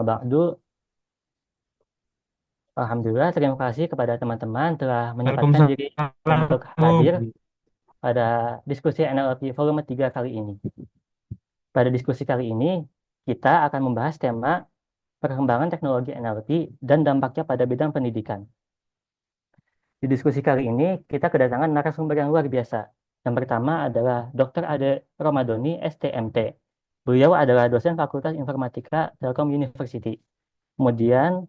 ba'du. Alhamdulillah, terima kasih kepada teman-teman telah menyempatkan diri Waalaikumsalam untuk hadir Bu. pada diskusi NLP volume 3 kali ini. Pada diskusi kali ini, kita akan membahas tema perkembangan teknologi NLP dan dampaknya pada bidang pendidikan. Di diskusi kali ini, kita kedatangan narasumber yang luar biasa. Yang pertama adalah Dr. Ade Romadoni, STMT. Beliau adalah dosen Fakultas Informatika Telkom University. Kemudian,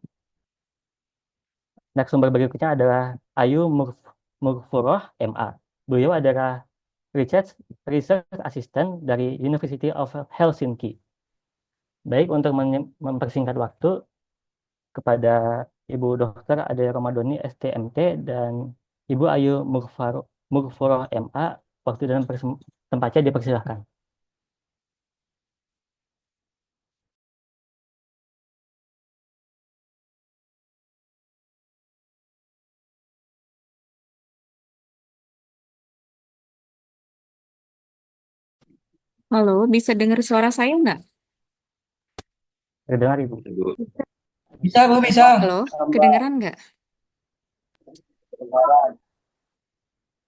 narasumber berikutnya adalah Ayu Murfuroh, MA. Beliau adalah Research Assistant dari University of Helsinki. Baik, untuk mempersingkat waktu, kepada Ibu Dokter Ade Romadoni, STMT, dan Ibu Ayu Murfuroh, MA, waktu dan tempatnya dipersilahkan. Halo, bisa dengar suara saya nggak? Terdengar, Ibu? Bisa Bu, bisa. Halo, kedengaran nggak?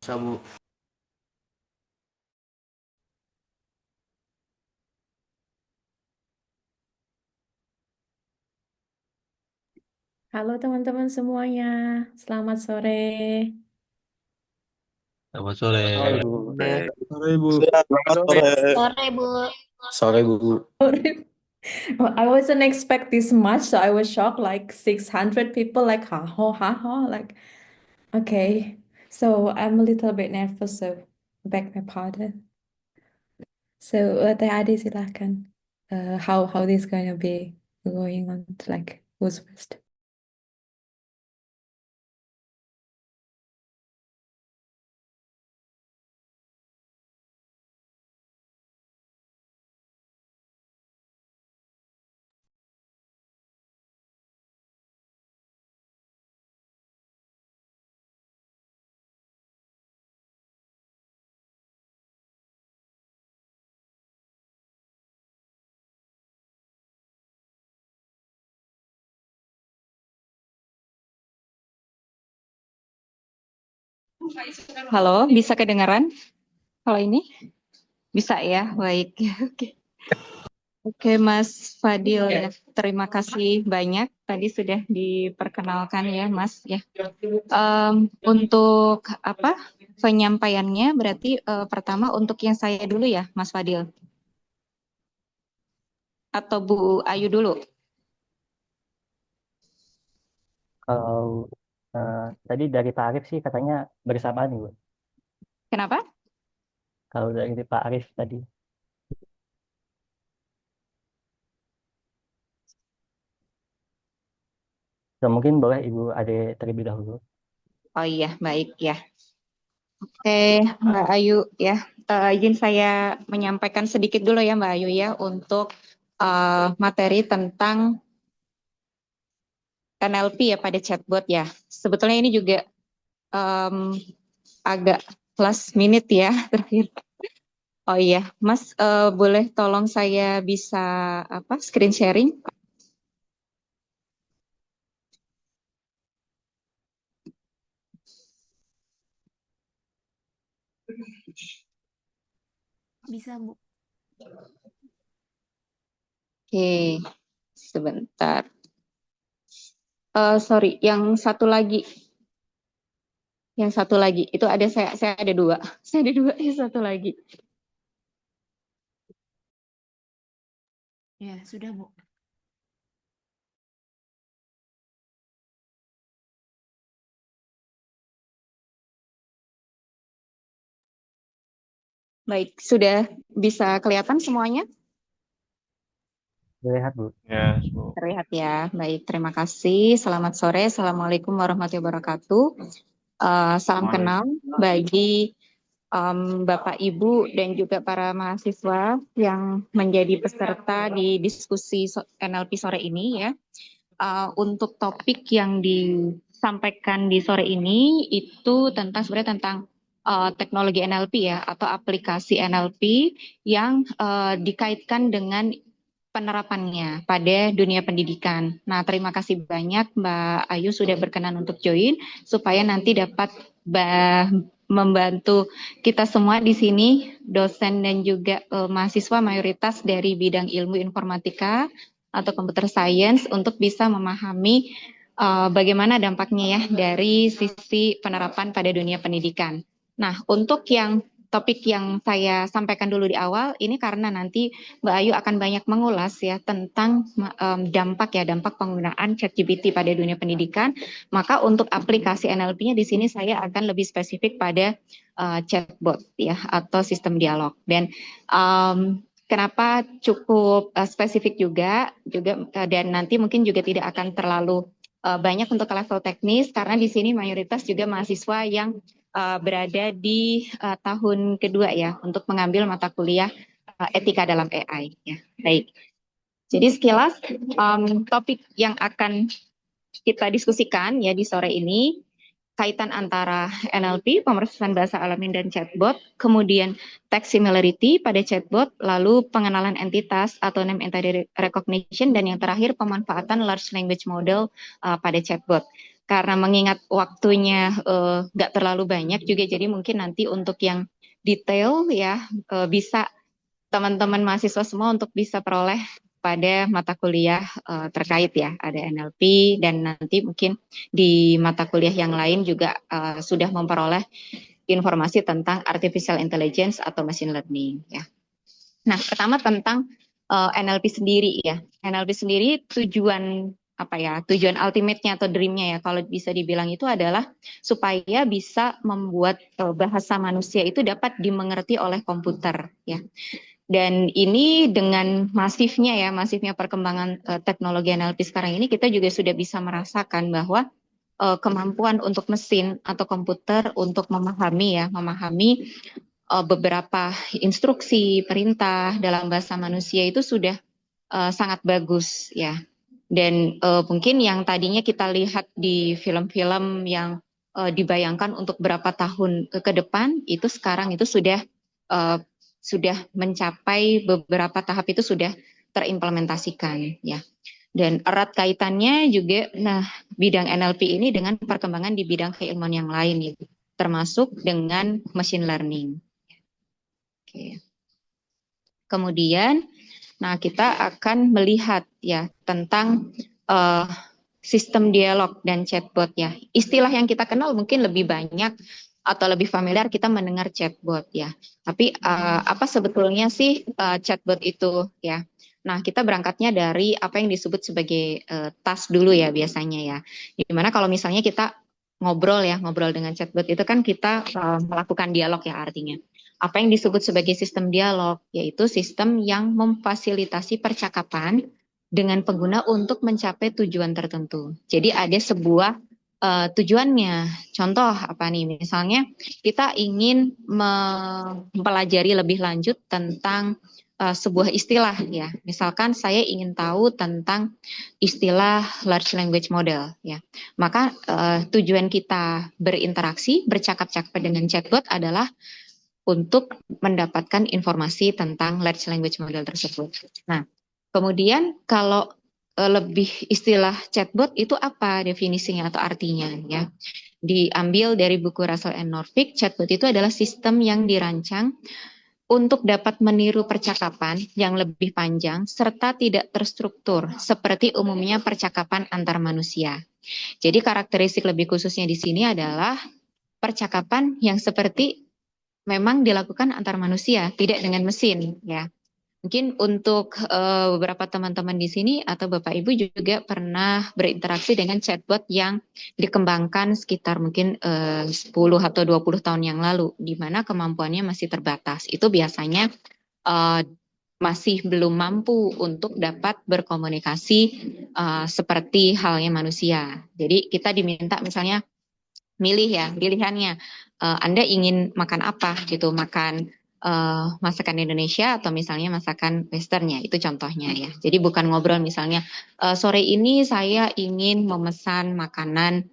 Bisa Bu. Halo teman-teman semuanya, selamat sore. Selamat sore. Sore, Ibu. Sore Bu. Selamat sore. Sore, Bu. Sore, Bu. Well, I wasn't expect this much, so I was shocked. Like 600 people, like ha like okay. So I'm a little bit nervous, so beg my pardon. So Teh Adi silahkan. How this gonna be going on? Like who's first? Halo, bisa kedengaran? Kalau ini bisa ya, baik. Oke, Oke, Mas Fadil ya. Terima kasih banyak. Tadi sudah diperkenalkan ya, Mas ya. Untuk apa penyampaiannya berarti pertama untuk yang saya dulu ya, Mas Fadil. Atau Bu Ayu dulu. Kalau tadi dari Pak Arif sih katanya bersamaan, Ibu. Kenapa? Kalau dari Pak Arif tadi. So, mungkin boleh Ibu Ade terlebih dahulu. Oh iya, baik ya. Oke, Mbak Ayu ya. Izin saya menyampaikan sedikit dulu ya Mbak Ayu ya untuk materi tentang NLP ya pada chatbot ya. Sebetulnya ini juga em, agak last minute ya terakhir. Oh iya, Mas boleh tolong saya bisa apa screen sharing? Bisa, Bu. Oke, sebentar. Sorry, yang satu lagi. Yang satu lagi itu ada saya ada dua. Saya ada dua, yang satu lagi. Ya, sudah, Bu. Baik, sudah bisa kelihatan semuanya? Lihat, Bu. Ya, Bu. Terlihat ya. Baik, terima kasih. Selamat sore. Assalamualaikum warahmatullahi wabarakatuh. Salam kenal bagi Bapak, Ibu, dan juga para mahasiswa yang menjadi peserta di diskusi NLP sore ini ya. Untuk topik yang disampaikan di sore ini itu sebenarnya tentang teknologi NLP ya atau aplikasi NLP yang dikaitkan dengan penerapannya pada dunia pendidikan. Nah, terima kasih banyak Mbak Ayu sudah berkenan untuk join supaya nanti dapat membantu kita semua di sini, dosen dan juga mahasiswa mayoritas dari bidang ilmu informatika atau computer science untuk bisa memahami bagaimana dampaknya ya dari sisi penerapan pada dunia pendidikan. Nah, untuk yang topik yang saya sampaikan dulu di awal, ini karena nanti Mbak Ayu akan banyak mengulas ya tentang dampak penggunaan ChatGPT pada dunia pendidikan. Maka untuk aplikasi NLP-nya di sini saya akan lebih spesifik pada chatbot ya atau sistem dialog. Dan kenapa cukup spesifik juga dan nanti mungkin juga tidak akan terlalu banyak untuk level teknis karena di sini mayoritas juga mahasiswa yang berada di tahun kedua ya untuk mengambil mata kuliah etika dalam AI ya. Baik. Jadi sekilas topik yang akan kita diskusikan ya di sore ini kaitan antara NLP, pemrosesan bahasa alami dan chatbot, kemudian text similarity pada chatbot, lalu pengenalan entitas atau name entity recognition, dan yang terakhir pemanfaatan large language model pada chatbot. Karena mengingat waktunya nggak terlalu banyak juga, jadi mungkin nanti untuk yang detail ya bisa teman-teman mahasiswa semua untuk bisa peroleh pada mata kuliah terkait ya, ada NLP dan nanti mungkin di mata kuliah yang lain juga sudah memperoleh informasi tentang artificial intelligence atau machine learning ya. Nah, pertama tentang NLP sendiri ya. NLP sendiri tujuan ultimate-nya atau dream-nya ya kalau bisa dibilang itu adalah supaya bisa membuat bahasa manusia itu dapat dimengerti oleh komputer ya. Dan ini dengan masifnya perkembangan teknologi NLP sekarang ini kita juga sudah bisa merasakan bahwa kemampuan untuk mesin atau komputer untuk memahami beberapa instruksi, perintah dalam bahasa manusia itu sudah sangat bagus ya. Dan mungkin yang tadinya kita lihat di film-film yang dibayangkan untuk berapa tahun ke depan itu sekarang itu sudah mencapai beberapa tahap itu sudah terimplementasikan ya. Dan erat kaitannya juga bidang NLP ini dengan perkembangan di bidang keilmuan yang lain ya, termasuk dengan machine learning. Oke. Kemudian kita akan melihat ya tentang sistem dialog dan chatbot ya. Istilah yang kita kenal mungkin lebih banyak atau lebih familiar kita mendengar chatbot ya. Tapi apa sebetulnya sih chatbot itu ya? Nah, kita berangkatnya dari apa yang disebut sebagai task dulu ya biasanya ya. Dimana kalau misalnya kita ngobrol dengan chatbot itu kan kita melakukan dialog ya artinya. Apa yang disebut sebagai sistem dialog, yaitu sistem yang memfasilitasi percakapan dengan pengguna untuk mencapai tujuan tertentu. Jadi ada sebuah tujuannya. Contoh apa nih? Misalnya kita ingin mempelajari lebih lanjut tentang sebuah istilah ya. Misalkan saya ingin tahu tentang istilah large language model ya. Maka tujuan kita berinteraksi, bercakap-cakap dengan chatbot adalah untuk mendapatkan informasi tentang large language model tersebut. Nah, kemudian kalau lebih istilah chatbot itu apa definisinya atau artinya ya? Diambil dari buku Russell and Norvig, chatbot itu adalah sistem yang dirancang untuk dapat meniru percakapan yang lebih panjang serta tidak terstruktur seperti umumnya percakapan antar manusia. Jadi karakteristik lebih khususnya di sini adalah percakapan yang seperti memang dilakukan antar manusia, tidak dengan mesin ya. Mungkin untuk beberapa teman-teman di sini atau Bapak Ibu juga pernah berinteraksi dengan chatbot yang dikembangkan sekitar mungkin 10 atau 20 tahun yang lalu, di mana kemampuannya masih terbatas. Itu biasanya masih belum mampu untuk dapat berkomunikasi seperti halnya manusia. Jadi kita diminta misalnya milih ya, pilihannya. Anda ingin makan apa gitu, makan masakan Indonesia atau misalnya masakan Westernnya, itu contohnya ya. Jadi bukan ngobrol misalnya sore ini saya ingin memesan makanan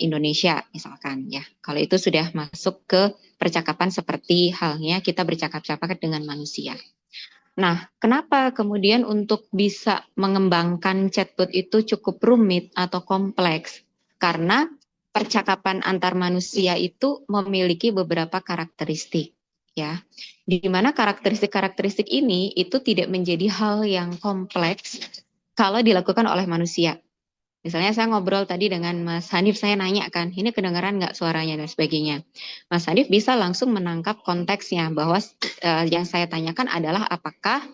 Indonesia misalkan ya. Kalau itu sudah masuk ke percakapan seperti halnya kita bercakap-cakap dengan manusia. Nah, kenapa kemudian untuk bisa mengembangkan chatbot itu cukup rumit atau kompleks? Karena percakapan antar manusia itu memiliki beberapa karakteristik, ya. Di mana karakteristik-karakteristik ini itu tidak menjadi hal yang kompleks kalau dilakukan oleh manusia. Misalnya saya ngobrol tadi dengan Mas Hanif, saya nanya kan, ini kedengaran nggak suaranya dan sebagainya. Mas Hanif bisa langsung menangkap konteksnya bahwa yang saya tanyakan adalah apakah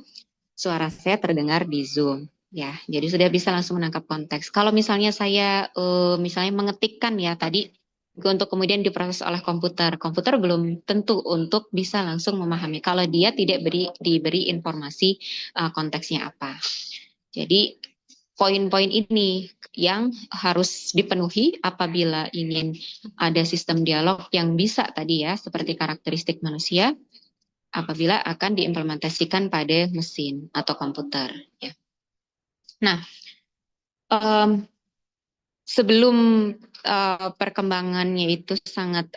suara saya terdengar di Zoom. Ya, jadi sudah bisa langsung menangkap konteks. Kalau misalnya saya misalnya mengetikkan ya tadi untuk kemudian diproses oleh komputer, komputer belum tentu untuk bisa langsung memahami kalau dia tidak diberi informasi konteksnya apa. Jadi poin-poin ini yang harus dipenuhi apabila ingin ada sistem dialog yang bisa tadi ya, seperti karakteristik manusia, apabila akan diimplementasikan pada mesin atau komputer. Ya. Nah, sebelum perkembangannya itu sangat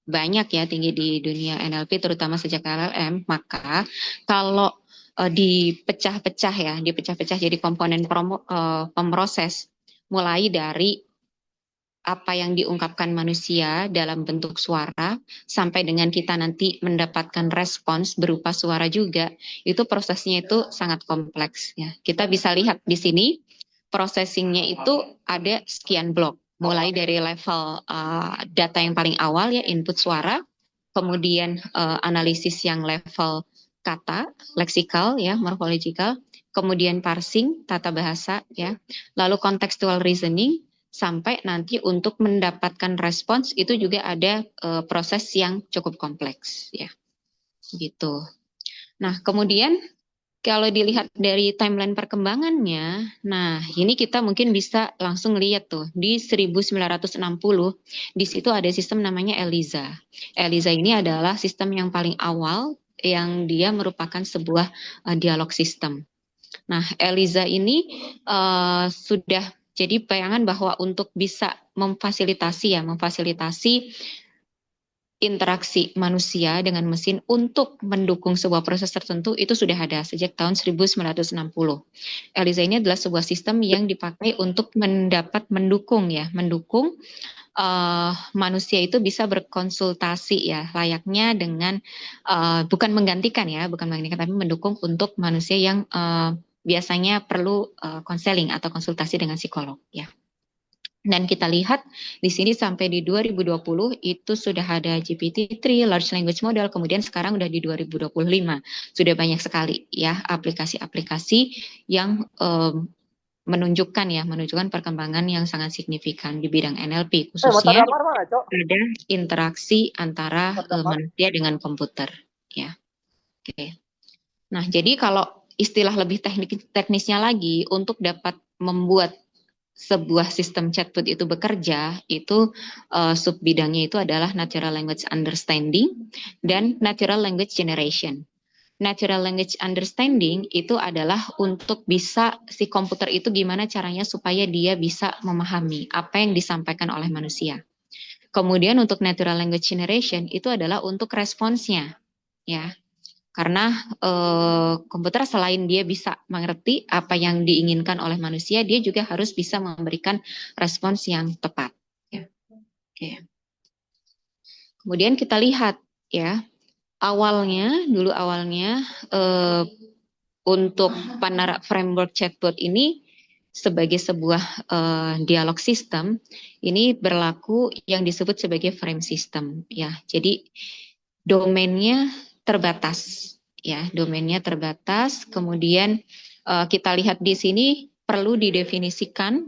banyak ya, tinggi di dunia NLP, terutama sejak LLM, maka kalau dipecah-pecah jadi komponen pemroses, mulai dari apa yang diungkapkan manusia dalam bentuk suara, sampai dengan kita nanti mendapatkan respons berupa suara juga, itu prosesnya itu sangat kompleks. Ya. Kita bisa lihat di sini, processingnya itu ada sekian blok, mulai dari level data yang paling awal ya, input suara, kemudian analisis yang level kata, leksikal ya, morphological, kemudian parsing, tata bahasa ya, lalu contextual reasoning, sampai nanti untuk mendapatkan respons itu juga ada proses yang cukup kompleks ya, gitu. Nah kemudian kalau dilihat dari timeline perkembangannya, nah ini kita mungkin bisa langsung lihat tuh di 1960 di situ ada sistem namanya ELIZA. ELIZA ini adalah sistem yang paling awal yang dia merupakan sebuah dialog sistem. Nah ELIZA ini sudah jadi bayangan bahwa untuk bisa memfasilitasi interaksi manusia dengan mesin untuk mendukung sebuah proses tertentu itu sudah ada sejak tahun 1960. ELIZA ini adalah sebuah sistem yang dipakai untuk mendukung manusia itu bisa berkonsultasi ya layaknya dengan bukan menggantikan tapi mendukung untuk manusia yang biasanya perlu konseling atau konsultasi dengan psikolog ya. Dan kita lihat di sini sampai di 2020 itu sudah ada GPT-3, Large Language Model, kemudian sekarang udah di 2025. Sudah banyak sekali ya aplikasi-aplikasi yang menunjukkan perkembangan yang sangat signifikan di bidang NLP, khususnya ada interaksi antara manusia dengan komputer ya. Oke. Nah, jadi kalau istilah lebih teknisnya lagi untuk dapat membuat sebuah sistem chatbot itu bekerja, itu sub bidangnya itu adalah natural language understanding dan natural language generation. Natural language understanding itu adalah untuk bisa si komputer itu gimana caranya supaya dia bisa memahami apa yang disampaikan oleh manusia. Kemudian untuk natural language generation itu adalah untuk responsnya, ya. Karena komputer selain dia bisa mengerti apa yang diinginkan oleh manusia, dia juga harus bisa memberikan respons yang tepat. Ya. Oke. Kemudian kita lihat ya, awalnya untuk framework chatbot ini sebagai sebuah dialog sistem, ini berlaku yang disebut sebagai frame system. Ya, jadi domainnya terbatas ya, kemudian kita lihat di sini perlu didefinisikan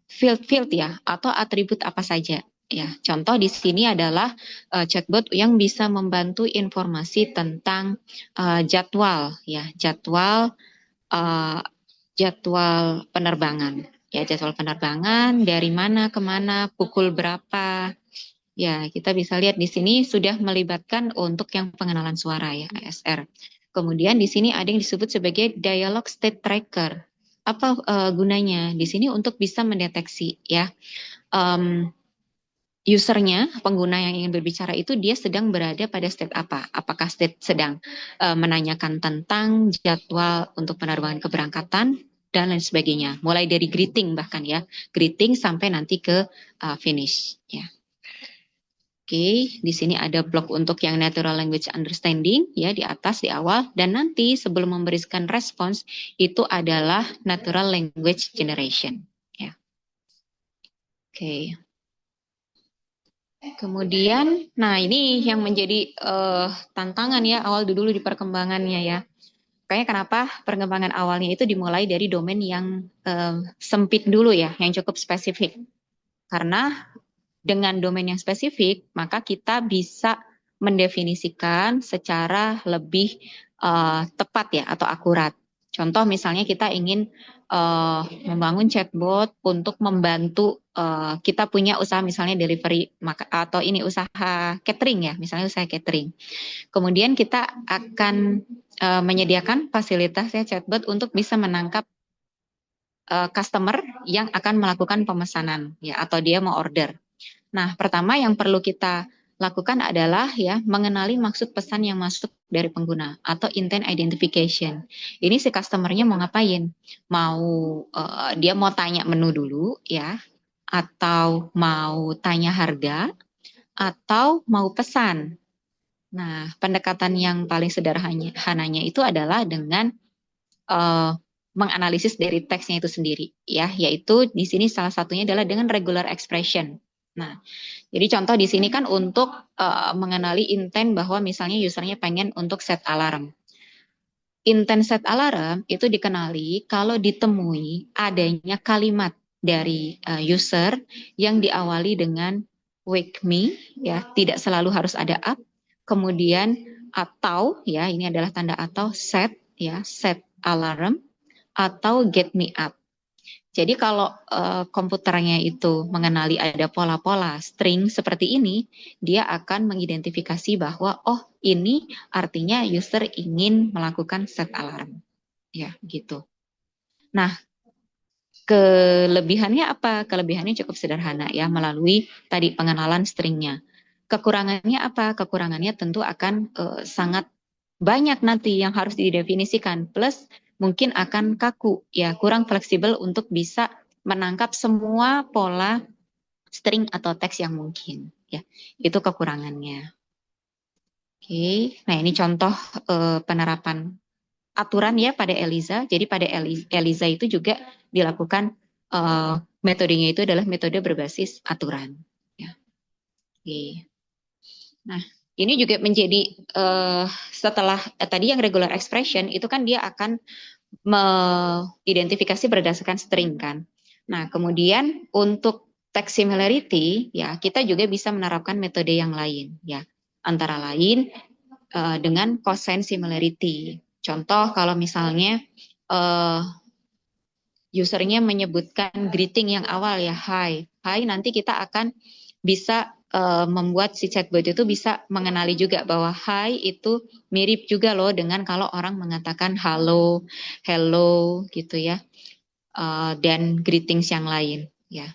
field ya atau atribut apa saja ya. Contoh di sini adalah chatbot yang bisa membantu informasi tentang jadwal penerbangan ya, jadwal penerbangan dari mana ke mana, pukul berapa. Ya, kita bisa lihat di sini sudah melibatkan untuk yang pengenalan suara ya, ASR. Kemudian di sini ada yang disebut sebagai dialog state tracker. Apa gunanya? Di sini untuk bisa mendeteksi ya usernya, pengguna yang ingin berbicara itu dia sedang berada pada state apa? Apakah state sedang menanyakan tentang jadwal untuk penerbangan keberangkatan dan lain sebagainya. Mulai dari greeting bahkan ya, greeting sampai nanti ke finish ya. Oke, di sini ada blok untuk yang natural language understanding ya di atas di awal, dan nanti sebelum memberikan respons itu adalah natural language generation ya. Oke. Kemudian, nah ini yang menjadi tantangan ya awal dulu di perkembangannya ya. Kayaknya kenapa perkembangan awalnya itu dimulai dari domain yang sempit dulu ya, yang cukup spesifik. Karena dengan domain yang spesifik, maka kita bisa mendefinisikan secara lebih tepat ya atau akurat. Contoh misalnya kita ingin membangun chatbot untuk membantu kita punya usaha misalnya delivery atau ini usaha catering ya, misalnya usaha catering. Kemudian kita akan menyediakan fasilitas ya chatbot untuk bisa menangkap customer yang akan melakukan pemesanan ya atau dia mau order. Nah, pertama yang perlu kita lakukan adalah ya mengenali maksud pesan yang masuk dari pengguna atau intent identification. Ini si customernya mau ngapain? Mau dia mau tanya menu dulu ya, atau mau tanya harga, atau mau pesan. Nah, pendekatan yang paling sederhananya itu adalah dengan menganalisis dari teksnya itu sendiri ya, yaitu di sini salah satunya adalah dengan regular expression. Nah, jadi contoh di sini kan untuk mengenali intent bahwa misalnya usernya pengen untuk set alarm. Intent set alarm itu dikenali kalau ditemui adanya kalimat dari user yang diawali dengan wake me, ya tidak selalu harus ada up, kemudian atau ya ini adalah tanda atau set ya set alarm atau get me up. Jadi kalau komputernya itu mengenali ada pola-pola string seperti ini, dia akan mengidentifikasi bahwa oh ini artinya user ingin melakukan set alarm. Ya, gitu. Nah, kelebihannya apa? Kelebihannya cukup sederhana ya melalui tadi pengenalan stringnya. Kekurangannya apa? Kekurangannya tentu akan sangat banyak nanti yang harus didefinisikan, plus mungkin akan kaku ya, kurang fleksibel untuk bisa menangkap semua pola string atau teks yang mungkin ya. Itu kekurangannya. Oke, nah ini contoh penerapan aturan ya pada ELIZA. Jadi pada ELIZA itu juga dilakukan metodenya itu adalah metode berbasis aturan ya. Oke. Nah, ini juga menjadi setelah tadi yang regular expression itu kan dia akan mengidentifikasi berdasarkan string kan. Nah, kemudian untuk text similarity ya kita juga bisa menerapkan metode yang lain ya. Antara lain dengan cosine similarity. Contoh kalau misalnya usernya menyebutkan greeting yang awal ya hi, nanti kita akan bisa membuat si chatbot itu bisa mengenali juga bahwa hi itu mirip juga loh dengan kalau orang mengatakan halo, hello gitu ya, dan greetings yang lain ya.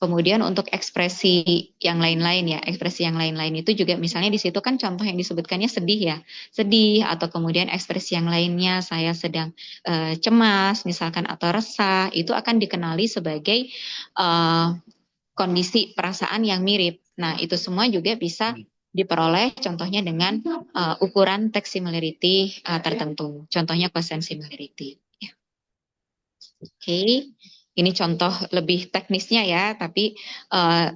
Kemudian untuk ekspresi yang lain-lain ya, ekspresi yang lain-lain itu juga misalnya di situ kan contoh yang disebutkannya sedih ya, sedih atau kemudian ekspresi yang lainnya saya sedang cemas misalkan atau resah, itu akan dikenali sebagai kondisi perasaan yang mirip. Nah, itu semua juga bisa diperoleh contohnya dengan ukuran text similarity tertentu. Contohnya cosine similarity. Ya. Oke, ini contoh lebih teknisnya ya, tapi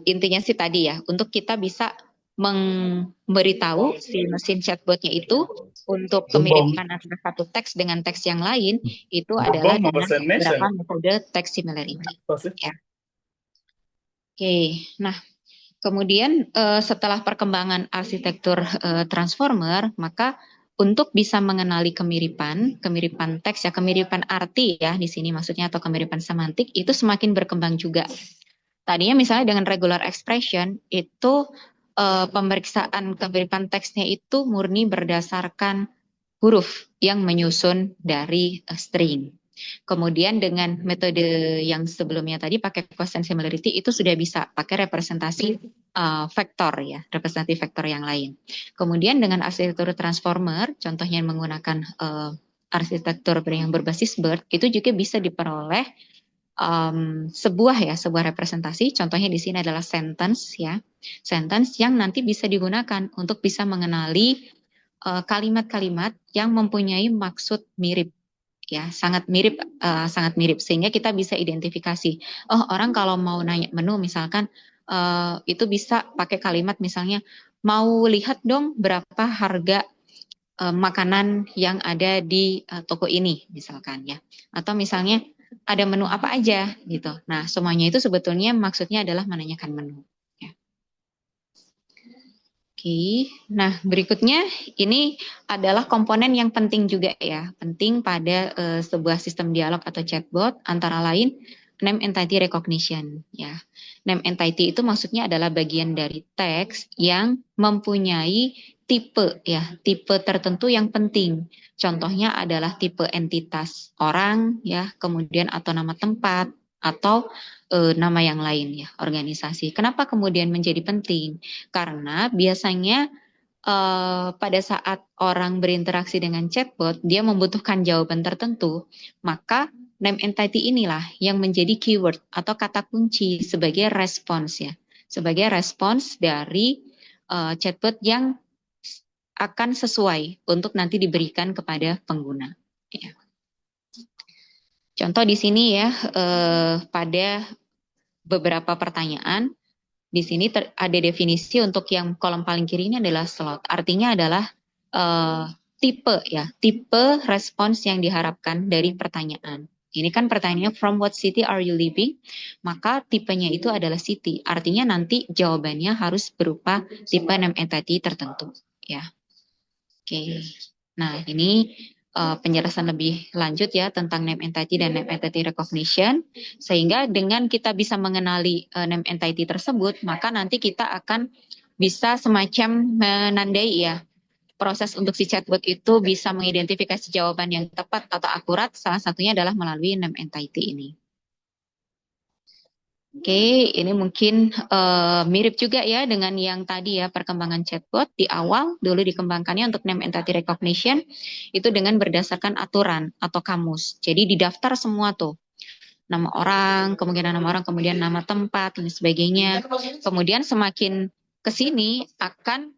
intinya sih tadi ya, untuk kita bisa memberitahu si mesin chatbotnya itu untuk kemiripan antara satu teks dengan teks yang lain itu adalah dengan beberapa metode text similarity. Ya. Oke, nah kemudian setelah perkembangan arsitektur transformer, maka untuk bisa mengenali kemiripan teks ya, kemiripan arti ya di sini maksudnya atau kemiripan semantik itu semakin berkembang juga. Tadinya misalnya dengan regular expression itu pemeriksaan kemiripan teksnya itu murni berdasarkan huruf yang menyusun dari string Kemudian dengan metode yang sebelumnya tadi pakai cost and similarity itu sudah bisa pakai representasi vektor ya, representasi vektor yang lain. Kemudian dengan arsitektur transformer, contohnya menggunakan arsitektur yang berbasis BERT, itu juga bisa diperoleh sebuah representasi. Contohnya di sini adalah sentence ya, sentence yang nanti bisa digunakan untuk bisa mengenali kalimat-kalimat yang mempunyai maksud mirip ya, sangat mirip sehingga kita bisa identifikasi. Oh, orang kalau mau nanya menu misalkan itu bisa pakai kalimat misalnya, mau lihat dong berapa harga makanan yang ada di toko ini misalkan ya, atau misalnya ada menu apa aja gitu. Nah, semuanya itu sebetulnya maksudnya adalah menanyakan menu ya. Oke, nah berikutnya ini adalah komponen yang penting juga ya, penting pada sebuah sistem dialog atau chatbot, antara lain name entity recognition ya. Name entity itu maksudnya adalah bagian dari teks yang mempunyai tipe ya, tipe tertentu yang penting. Contohnya adalah tipe entitas orang ya, kemudian atau nama tempat atau nama yang lain ya, organisasi. Kenapa kemudian menjadi penting? Karena biasanya pada saat orang berinteraksi dengan chatbot, dia membutuhkan jawaban tertentu, maka name entity inilah yang menjadi keyword atau kata kunci sebagai respons ya, sebagai respons dari chatbot yang akan sesuai untuk nanti diberikan kepada pengguna. Ya. Contoh di sini ya, pada beberapa pertanyaan, di sini ada definisi untuk yang kolom paling kiri ini adalah slot. Artinya adalah tipe ya, tipe respons yang diharapkan dari pertanyaan. Ini kan pertanyaannya from what city are you living? Maka tipenya itu adalah city. Artinya nanti jawabannya harus berupa tipe name entity tertentu ya. Oke. Nah, ini penjelasan lebih lanjut ya tentang name entity dan name entity recognition, sehingga dengan kita bisa mengenali name entity tersebut, maka nanti kita akan bisa semacam menandai ya proses untuk si chatbot itu bisa mengidentifikasi jawaban yang tepat atau akurat, salah satunya adalah melalui name entity ini. Oke, ini mungkin mirip juga ya dengan yang tadi ya, perkembangan chatbot di awal dulu dikembangkannya untuk name entity recognition itu dengan berdasarkan aturan atau kamus. Jadi didaftar semua tuh, nama orang, kemungkinan nama orang, kemudian nama tempat dan sebagainya. Kemudian semakin ke sini akan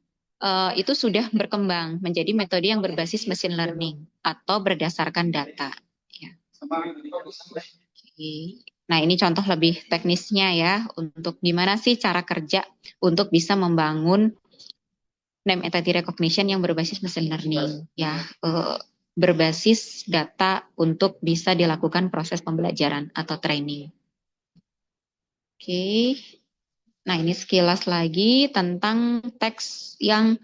itu sudah berkembang menjadi metode yang berbasis machine learning atau berdasarkan data. Ya. Oke. Nah, ini contoh lebih teknisnya ya, untuk gimana sih cara kerja untuk bisa membangun name entity recognition yang berbasis machine learning, ya, berbasis data untuk bisa dilakukan proses pembelajaran atau training. Oke, nah ini sekilas lagi tentang teks yang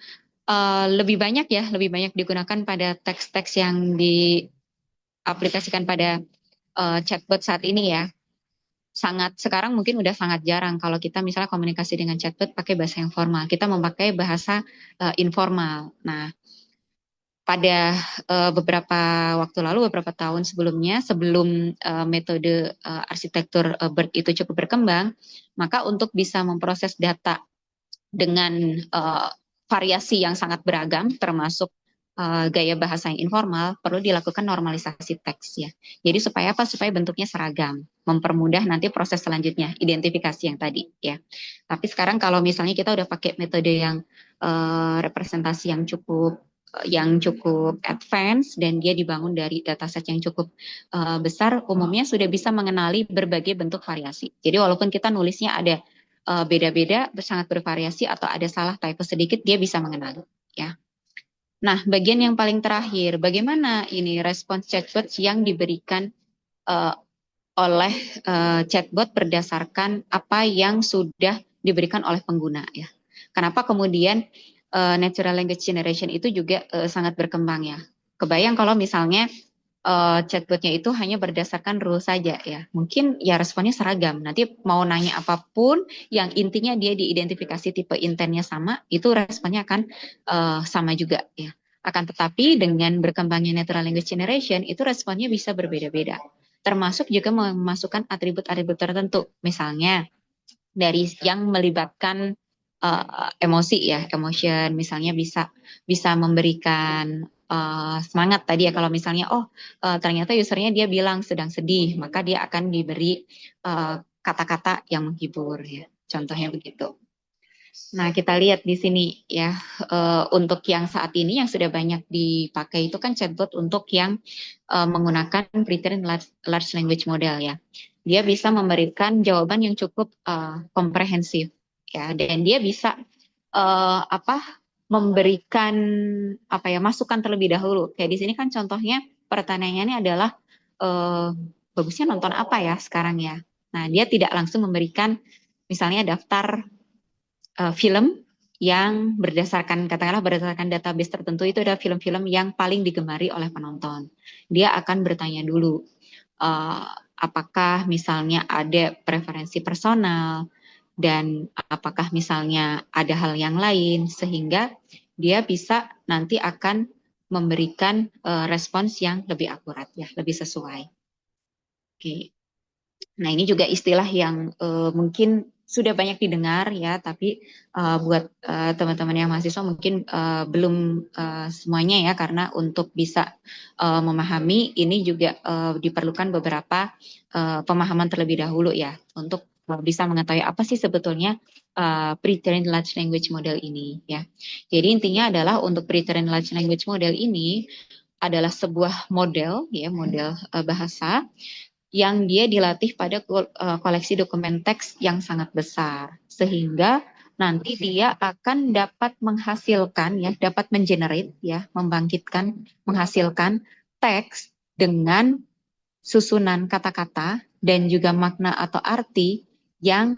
lebih banyak ya, lebih banyak digunakan pada teks-teks yang diaplikasikan pada chatbot saat ini ya. Sekarang mungkin udah sangat jarang kalau kita misalnya komunikasi dengan chatbot pakai bahasa yang formal, kita memakai bahasa informal. Nah, pada beberapa waktu lalu, beberapa tahun sebelumnya, sebelum metode arsitektur BERT itu cukup berkembang, maka untuk bisa memproses data dengan variasi yang sangat beragam, termasuk gaya bahasa yang informal, perlu dilakukan normalisasi teks ya. Jadi supaya apa? Supaya bentuknya seragam, mempermudah nanti proses selanjutnya, identifikasi yang tadi ya. Tapi sekarang kalau misalnya kita udah pakai metode yang representasi yang cukup advance dan dia dibangun dari dataset yang cukup besar, umumnya sudah bisa mengenali berbagai bentuk variasi. Jadi walaupun kita nulisnya ada beda-beda, sangat bervariasi atau ada salah typo sedikit, dia bisa mengenali ya. Nah, bagian yang paling terakhir, bagaimana ini respons chatbot yang diberikan oleh chatbot berdasarkan apa yang sudah diberikan oleh pengguna ya. Kenapa kemudian natural language generation itu juga sangat berkembang ya. Kebayang kalau misalnya chatbotnya itu hanya berdasarkan rule saja ya. Mungkin ya responnya seragam. Nanti mau nanya apapun yang intinya dia diidentifikasi tipe intentnya sama, itu responnya akan sama juga ya. Akan tetapi dengan berkembangnya natural language generation itu responnya bisa berbeda-beda. Termasuk juga memasukkan atribut-atribut tertentu. Misalnya dari yang melibatkan emosi ya, emotion, misalnya bisa memberikan semangat tadi ya, kalau misalnya ternyata usernya dia bilang sedang sedih, maka dia akan diberi kata-kata yang menghibur ya, contohnya begitu. Nah, kita lihat di sini ya, untuk yang saat ini yang sudah banyak dipakai itu kan chatbot untuk yang menggunakan pre-trained large language model ya. Dia bisa memberikan jawaban yang cukup komprehensif ya, dan dia bisa memberikan masukan terlebih dahulu. Kayak di sini kan contohnya pertanyaannya adalah bagusnya nonton apa ya sekarang ya. Nah, dia tidak langsung memberikan misalnya daftar film yang katakanlah berdasarkan database tertentu itu adalah film-film yang paling digemari oleh penonton. Dia akan bertanya dulu, apakah misalnya ada preferensi personal dan apakah misalnya ada hal yang lain, sehingga dia bisa nanti akan memberikan respons yang lebih akurat ya, lebih sesuai. Oke. Nah, ini juga istilah yang mungkin sudah banyak didengar ya, tapi buat teman-teman yang mahasiswa mungkin belum semuanya ya, karena untuk bisa memahami ini juga diperlukan beberapa pemahaman terlebih dahulu ya, untuk bisa mengetahui apa sih sebetulnya pre-trained large language model ini ya. Jadi intinya adalah untuk pre-trained large language model ini adalah sebuah model ya, model bahasa yang dia dilatih pada koleksi dokumen teks yang sangat besar, sehingga nanti dia akan dapat menghasilkan ya, dapat mengenerate ya, menghasilkan teks dengan susunan kata-kata dan juga makna atau arti yang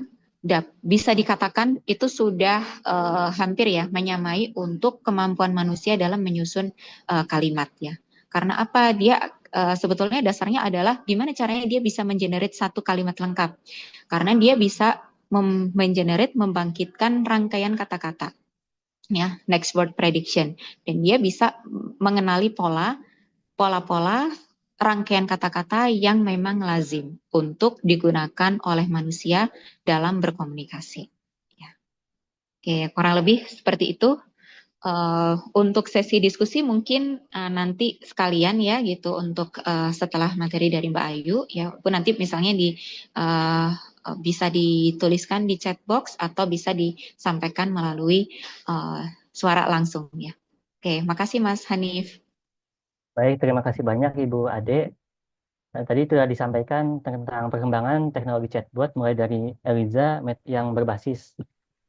bisa dikatakan itu sudah hampir ya menyamai untuk kemampuan manusia dalam menyusun kalimat ya. Karena apa? Dia sebetulnya dasarnya adalah gimana caranya dia bisa mengenerate satu kalimat lengkap. Karena dia bisa mengenerate, membangkitkan rangkaian kata-kata. Ya, next word prediction. Dan dia bisa mengenali pola-pola rangkaian kata-kata yang memang lazim untuk digunakan oleh manusia dalam berkomunikasi. Ya. Oke, kurang lebih seperti itu. Untuk sesi diskusi mungkin nanti sekalian ya gitu, untuk setelah materi dari Mbak Ayu ya, pun nanti misalnya bisa dituliskan di chat box atau bisa disampaikan melalui suara langsung ya. Oke, makasih Mas Hanif. Baik, terima kasih banyak Ibu Ade. Tadi sudah disampaikan tentang perkembangan teknologi chatbot mulai dari Eliza yang berbasis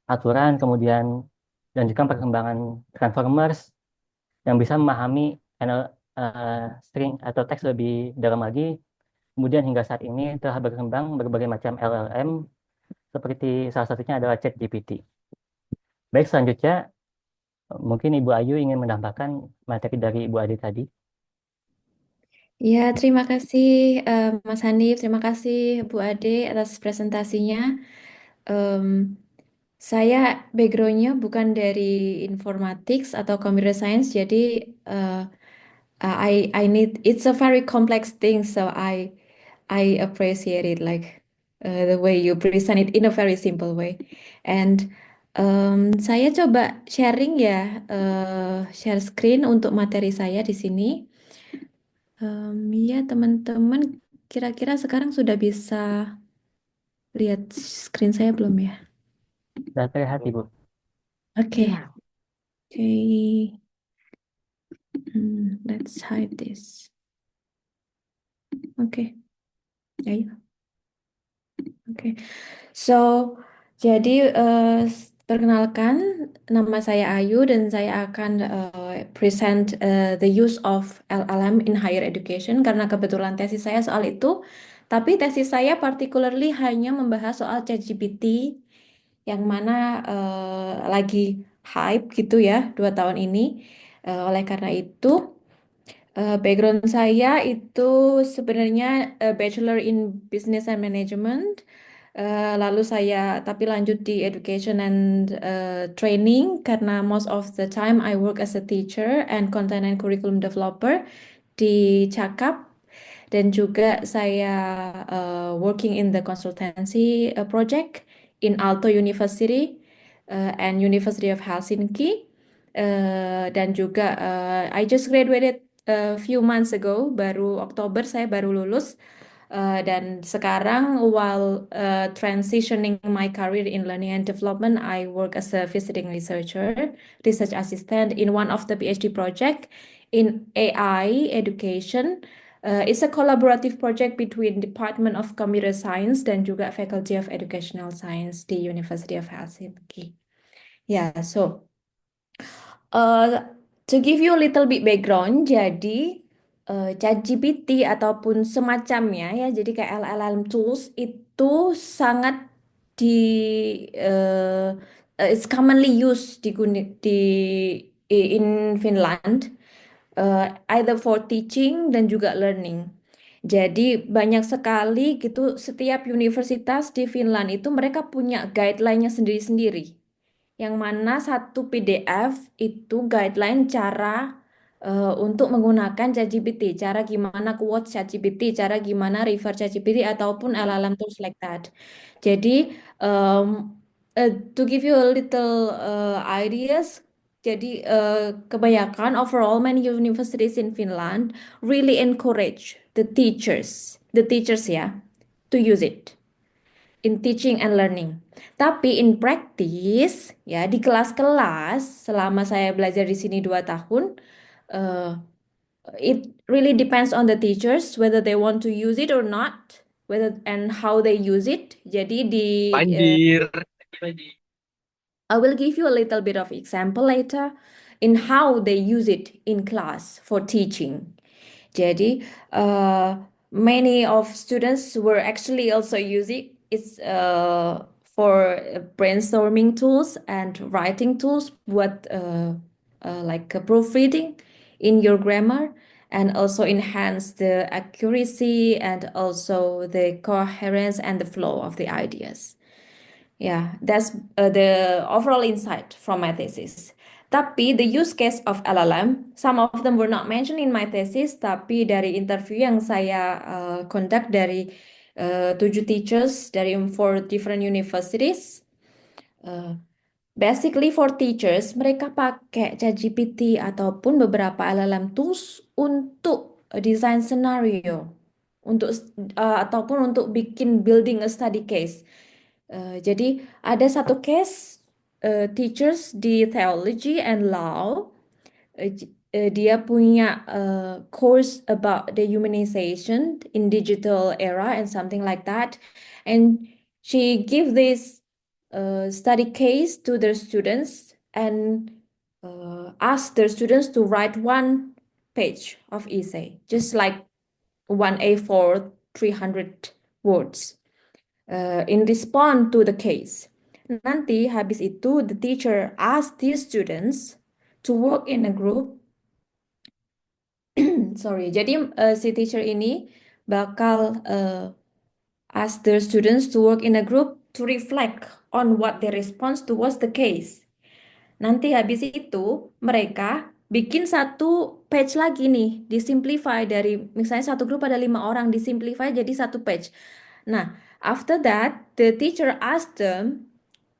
aturan, kemudian dan juga perkembangan transformers yang bisa memahami string atau teks lebih dalam lagi. Kemudian hingga saat ini telah berkembang berbagai macam LLM, seperti salah satunya adalah ChatGPT. Baik, selanjutnya mungkin Ibu Ayu ingin menambahkan materi dari Ibu Ade tadi. Ya, terima kasih Mas Hanif, terima kasih Bu Ade atas presentasinya. Saya backgroundnya bukan dari informatics atau computer science, jadi I need, it's a very complex thing, so I appreciate it, like the way you present it in a very simple way. And saya coba sharing ya, share screen untuk materi saya di sini. Ya teman-teman, kira-kira sekarang sudah bisa lihat screen saya belum ya? Sudah terlihat Ibu. Oke. Oke. Let's hide this. Oke. Ya. Oke. So, jadi perkenalkan, nama saya Ayu dan saya akan present the use of LLM in higher education karena kebetulan tesis saya soal itu. Tapi tesis saya particularly hanya membahas soal ChatGPT yang mana lagi hype gitu ya 2 tahun ini. Oleh karena itu, background saya itu sebenarnya Bachelor in Business and Management. Lalu saya tapi lanjut di education and training karena most of the time I work as a teacher and content and curriculum developer di Cakap dan juga saya working in the consultancy project in Aalto University and University of Helsinki. Dan juga I just graduated a few months ago, baru Oktober saya baru lulus. Dan sekarang while transitioning my career in learning and development, I work as a visiting researcher, research assistant in one of the PhD project in AI education. It's a collaborative project between Department of Computer Science dan juga Faculty of Educational Science di University of Helsinki. Yeah, so to give you a little bit background, jadi ChatGPT ataupun semacamnya ya, jadi kayak LLM tools itu sangat di it's commonly used in Finland, either for teaching dan juga learning. Jadi banyak sekali gitu setiap universitas di Finland itu mereka punya guideline-nya sendiri-sendiri yang mana satu PDF itu guideline cara untuk menggunakan ChatGPT, cara gimana quote ChatGPT, cara gimana refer ChatGPT ataupun LLM tools like that. Jadi to give you a little ideas, jadi kebanyakan overall many universities in Finland really encourage the teachers ya, to use it in teaching and learning. Tapi in practice, ya di kelas-kelas selama saya belajar di sini 2 tahun, uh, it really depends on the teachers whether they want to use it or not, whether and how they use it. Jadi Banjir. I will give you a little bit of example later in how they use it in class for teaching. Jadi many of students were actually also using it's for brainstorming tools and writing tools buat like proofreading in your grammar and also enhance the accuracy and also the coherence and the flow of the ideas. Yeah, that's the overall insight from my thesis. Tapi the use case of LLM, some of them were not mentioned in my thesis, tapi dari interview yang saya conduct dari 7 teachers dari 4 different universities, basically for teachers, mereka pakai ChatGPT ataupun beberapa LLM tools untuk design scenario, untuk ataupun untuk bikin building a study case. Jadi ada satu case teachers di theology and law, dia punya course about the humanization in digital era and something like that, and she give this study case to their students and ask their students to write 1 page of essay, just like 1 A4, 300 words. In response to the case. Nanti habis itu the teacher ask these students to work in a group. Sorry, jadi si teacher ini bakal ask their students to work in a group to reflect on what their response towards the case. Nanti habis itu mereka bikin satu page lagi nih, disimplify dari misalnya satu grup ada 5 orang, disimplify jadi satu page. Nah, after that, the teacher asked them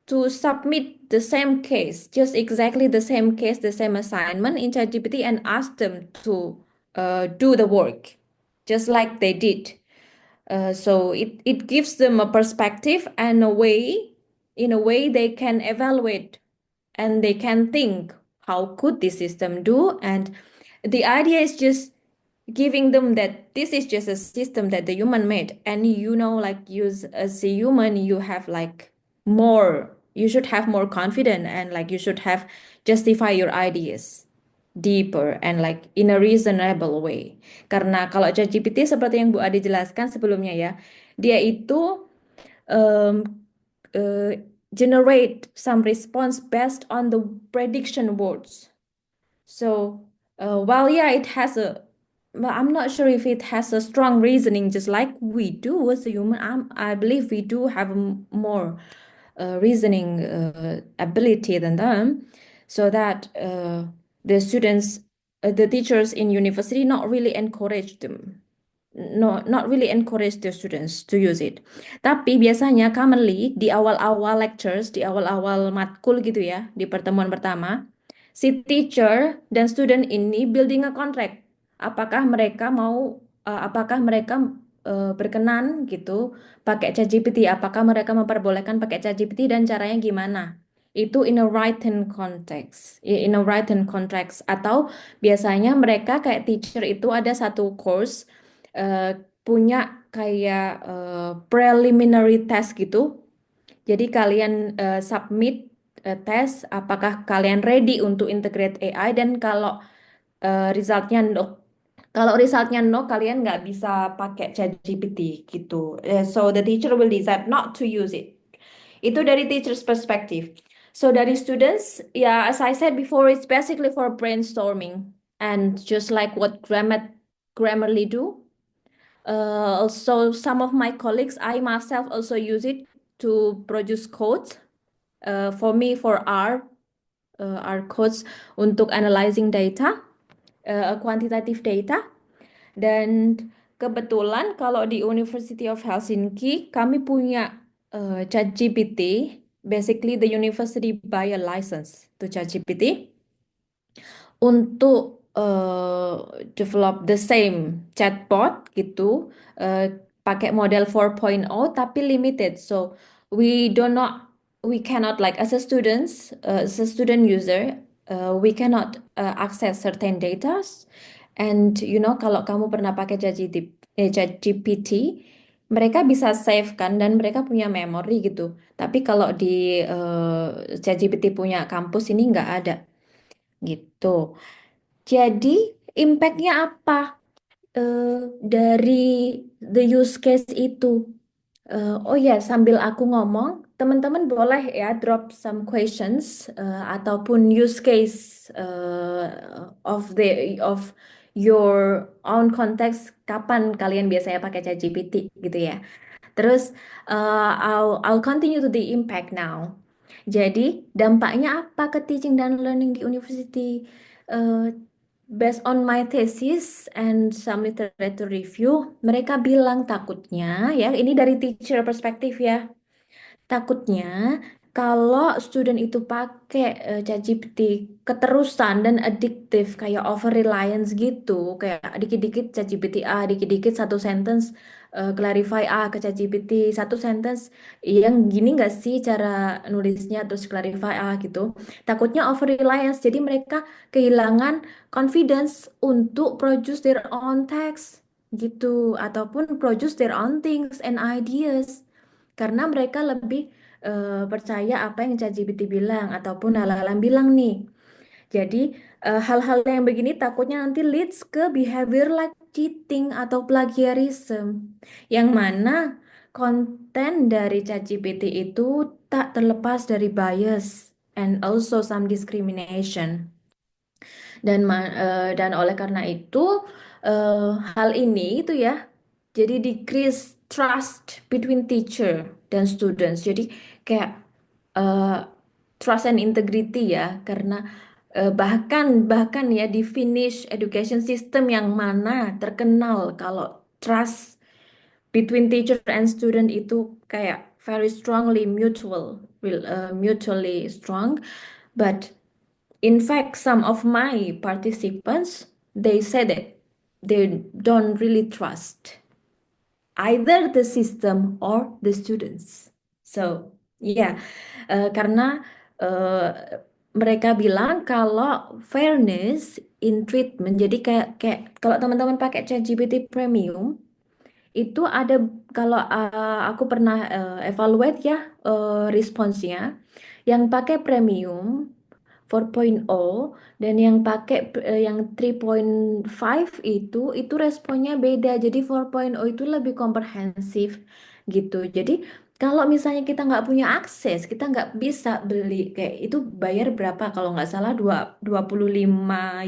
to submit the same case, just exactly the same case, the same assignment in ChatGPT and asked them to do the work, just like they did. So it gives them a perspective and in a way they can evaluate and they can think, how could this system do? And the idea is just giving them that this is just a system that the human made, and like use as a human you have like you should have more confidence and like you should have justify your ideas deeper and like in a reasonable way. Karena kalau ChatGPT seperti yang Bu Ade jelaskan sebelumnya ya, dia itu generate some response based on the prediction words. So while yeah, it has a I'm not sure if it has a strong reasoning, just like we do as a human. I believe we do have more reasoning ability than them, so that the students, the teachers in university not really encourage them. No, not really encourage the students to use it. Tapi biasanya commonly di awal-awal lectures, di awal-awal matkul gitu ya, di pertemuan pertama, si teacher dan student ini building a contract. Apakah mereka berkenan gitu pakai ChatGPT? Apakah mereka memperbolehkan pakai ChatGPT dan caranya gimana? Itu in a written context, in a written context. Atau biasanya mereka kayak teacher itu ada satu course punya kayak preliminary test gitu. Jadi kalian submit tes apakah kalian ready untuk integrate AI, dan kalau resultnya no. Kalau resultnya no, kalian nggak bisa pakai ChatGPT gitu. So the teacher will decide not to use it. Itu dari teacher's perspective. So dari students, ya as I said before, it's basically for brainstorming, and just like what Grammarly do. Also, some of my colleagues, I myself also use it to produce codes. For me, for our codes untuk analyzing data, quantitative data. Dan kebetulan kalau di University of Helsinki, kami punya ChatGPT. Basically, the university buy a license to ChatGPT untuk develop the same chatbot gitu, pakai model 4.0 tapi limited. So we cannot like as a student user, we cannot access certain data. And kalau kamu pernah pakai ChatGPT, mereka bisa save kan, dan mereka punya memori gitu. Tapi kalau di ChatGPT punya kampus ini nggak ada gitu. Jadi impact-nya apa dari the use case itu? Oh ya, sambil aku ngomong, teman-teman boleh ya drop some questions ataupun use case of your own context. Kapan kalian biasanya pakai ChatGPT gitu ya? Terus I'll continue to the impact now. Jadi dampaknya apa ke teaching dan learning di university? Uh, Based on my thesis and some literature review, mereka bilang takutnya ya, ini dari teacher perspektif ya. Takutnya kalau student itu pakai ChatGPT keterusan dan addictive kayak over reliance gitu, kayak dikit-dikit ChatGPT A, dikit-dikit satu sentence clarify A ke ChatGPT, satu sentence yang gini nggak sih cara nulisnya terus clarify A gitu. Takutnya over reliance, jadi mereka kehilangan confidence untuk produce their own text gitu, ataupun produce their own things and ideas karena mereka lebih percaya apa yang ChatGPT bilang ataupun hal-hal yang bilang nih. Jadi hal-hal yang begini takutnya nanti leads ke behavior like cheating atau plagiarism, yang mana konten dari ChatGPT itu tak terlepas dari bias and also some discrimination. Dan oleh karena itu hal ini itu ya, jadi decrease trust between teacher dan students. Jadi kayak uh, trust and integrity ya, karena bahkan ya di Finnish education system yang mana terkenal kalau trust between teacher and student itu kayak very strongly mutually strong, but in fact, some of my participants, they said that they don't really trust either the system or the students. So, yeah, karena mereka bilang kalau fairness in treatment, jadi kayak kalau teman-teman pakai ChatGPT Premium, itu ada, kalau aku pernah evaluate ya responsnya, yang pakai Premium 4.0 dan yang pakai yang 3.5 itu responnya beda. Jadi 4.0 itu lebih komprehensif gitu. Jadi kalau misalnya kita nggak punya akses, kita nggak bisa beli kayak itu, bayar berapa kalau nggak salah 25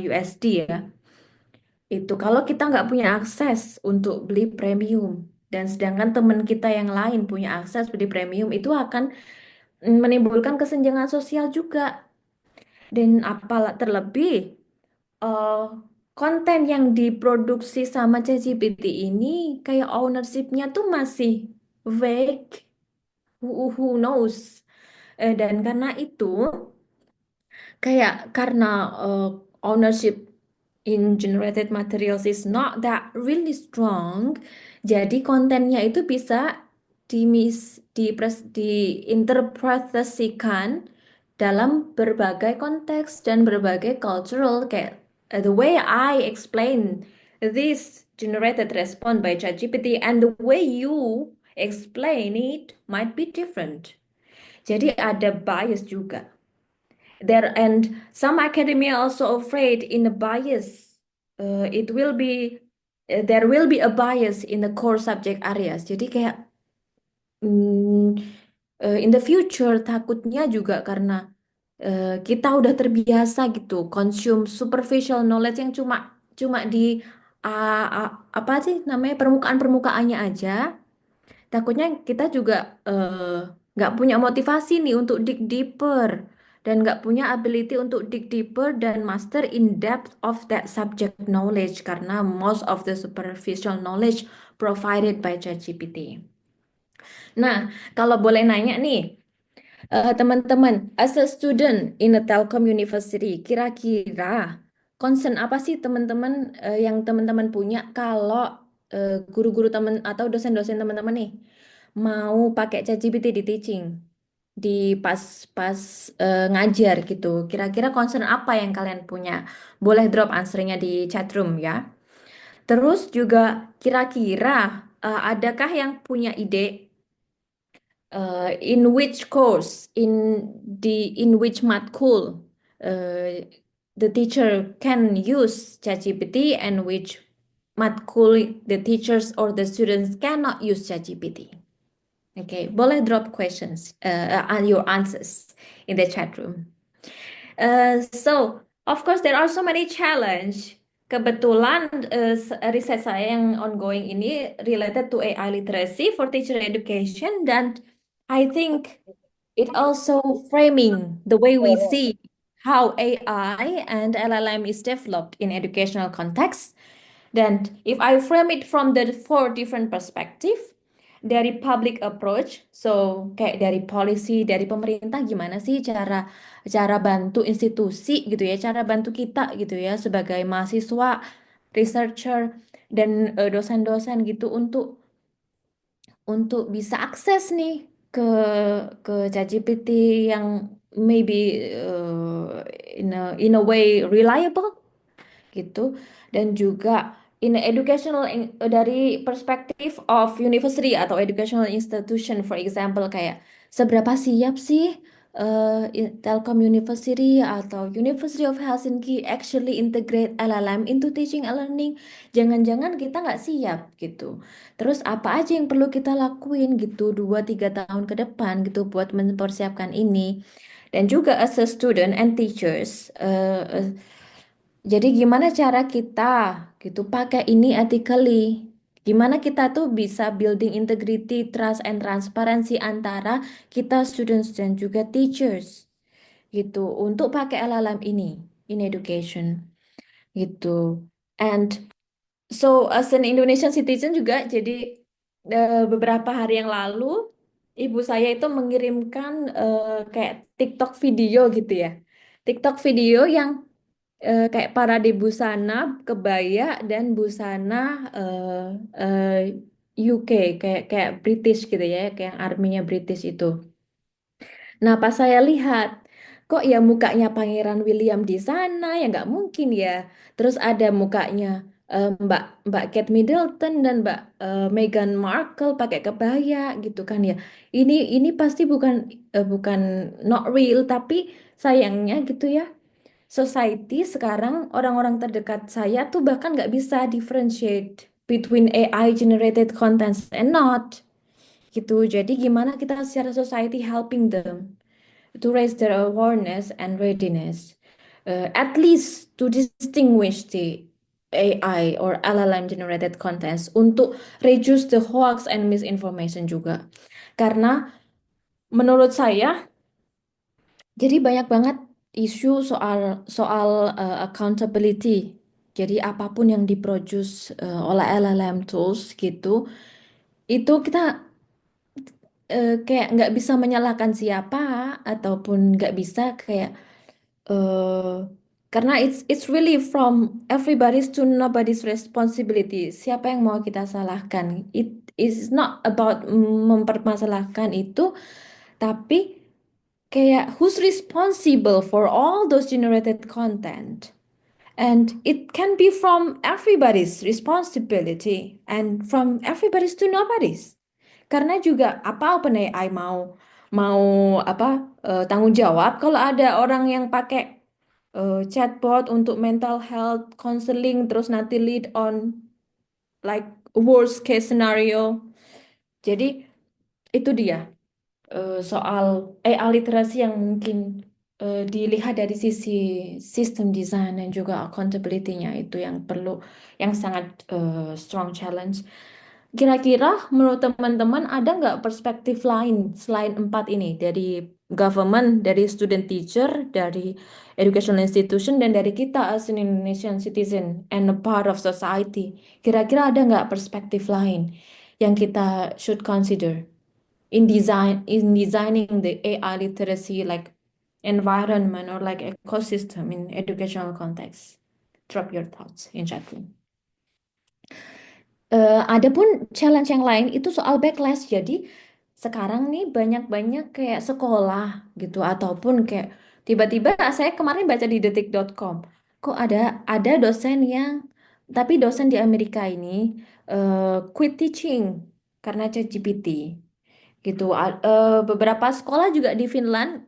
USD ya. Itu kalau kita nggak punya akses untuk beli premium dan sedangkan teman kita yang lain punya akses beli premium itu akan menimbulkan kesenjangan sosial juga. Dan apalah terlebih eh, konten yang diproduksi sama ChatGPT ini kayak ownership-nya tuh masih vague, who knows. Dan karena itu karena ownership in generated materials is not that really strong, jadi kontennya itu bisa diinterpretasikan dalam berbagai konteks dan berbagai cultural kayak the way I explain this generated response by ChatGPT and the way you explain it might be different. Jadi ada bias juga. There and some academia also afraid in a bias. It will be there will be a bias in the core subject areas. Jadi kayak mm, in the future takutnya juga karena kita udah terbiasa gitu consume superficial knowledge yang cuma cuma di apa sih namanya permukaan-permukaannya aja. Takutnya kita juga nggak punya motivasi nih untuk dig deeper dan nggak punya ability untuk dig deeper dan master in depth of that subject knowledge karena most of the superficial knowledge provided by ChatGPT. Nah, kalau boleh nanya nih, teman-teman, as a student in a Telkom University, kira-kira concern apa sih teman-teman yang teman-teman punya kalau guru-guru teman atau dosen-dosen teman-teman nih mau pakai ChatGPT di teaching, di pas-pas ngajar gitu. Kira-kira concern apa yang kalian punya? Boleh drop answernya di chat room ya. Terus juga kira-kira adakah yang punya ide in which course in which matkul uh, the teacher can use ChatGPT and which matkul the teachers or the students cannot use ChatGPT. Okay, boleh drop questions and your answers in the chat room. So of course there are so many challenge. Kebetulan riset saya yang ongoing ini related to AI literacy for teacher education dan I think it also framing the way we see how AI and LLM is developed in educational context. Dan if I frame it from the four different perspective, dari public approach, so kayak dari policy, dari pemerintah gimana sih cara cara bantu institusi gitu ya, cara bantu kita gitu ya sebagai mahasiswa, researcher dan dosen-dosen gitu untuk bisa akses nih ke ChatGPT yang maybe in a way reliable gitu dan juga in educational dari perspektif of university atau educational institution for example kayak seberapa siap sih Telkom University atau University of Helsinki actually integrate LLM into teaching and learning. Jangan-jangan kita nggak siap gitu. Terus apa aja yang perlu kita lakuin gitu 2-3 tahun ke depan gitu buat mempersiapkan ini. Dan juga as a student and teachers, jadi gimana cara kita gitu pakai ini ethically? Gimana kita tuh bisa building integrity, trust, and transparency antara kita students dan juga teachers gitu untuk pakai LLM ini in education gitu. And so as an Indonesian citizen juga jadi beberapa hari yang lalu ibu saya itu mengirimkan kayak TikTok video gitu ya. TikTok video yang kayak parade busana, kebaya dan busana UK kayak kayak British gitu ya, kayak arminya British itu. Nah, pas saya lihat, kok ya mukanya Pangeran William di sana ya nggak mungkin ya. Terus ada mukanya Mbak Mbak Kate Middleton dan Mbak Meghan Markle pakai kebaya gitu kan ya. Ini pasti bukan not real tapi sayangnya gitu ya society sekarang orang-orang terdekat saya tuh bahkan nggak bisa differentiate between AI generated contents and not gitu. Jadi gimana kita secara society helping them to raise their awareness and readiness, at least to distinguish the AI or LLM generated contents untuk reduce the hoax and misinformation juga. Karena menurut saya jadi banyak banget isu soal soal accountability. Jadi apapun yang diproduce oleh LLM tools gitu, itu kita kayak nggak bisa menyalahkan siapa ataupun nggak bisa kayak eh karena it's really from everybody's to nobody's responsibility. Siapa yang mau kita salahkan? It is not about mempermasalahkan itu, tapi kayak who's responsible for all those generated content? And it can be from everybody's responsibility and from everybody's to nobody's. Karena juga apa OpenAI mau mau apa tanggung jawab kalau ada orang yang pakai chatbot untuk mental health counseling terus nanti lead on like worst case scenario. Jadi itu dia soal AI literasi yang mungkin dilihat dari sisi sistem desain dan juga accountability-nya itu yang perlu, yang sangat strong challenge. Kira-kira menurut teman-teman ada nggak perspektif lain selain empat ini dari government, dari student teacher, dari educational institution, dan dari kita as an Indonesian citizen and a part of society. Kira-kira ada nggak perspektif lain yang kita should consider in designing the AI literacy like environment or like ecosystem in educational context. Drop your thoughts in chat room. Ada pun challenge yang lain itu soal backlash. Jadi sekarang nih banyak-banyak kayak sekolah gitu ataupun kayak tiba-tiba saya kemarin baca di detik.com kok ada dosen yang tapi dosen di Amerika ini quit teaching karena ChatGPT gitu. Beberapa sekolah juga di Finland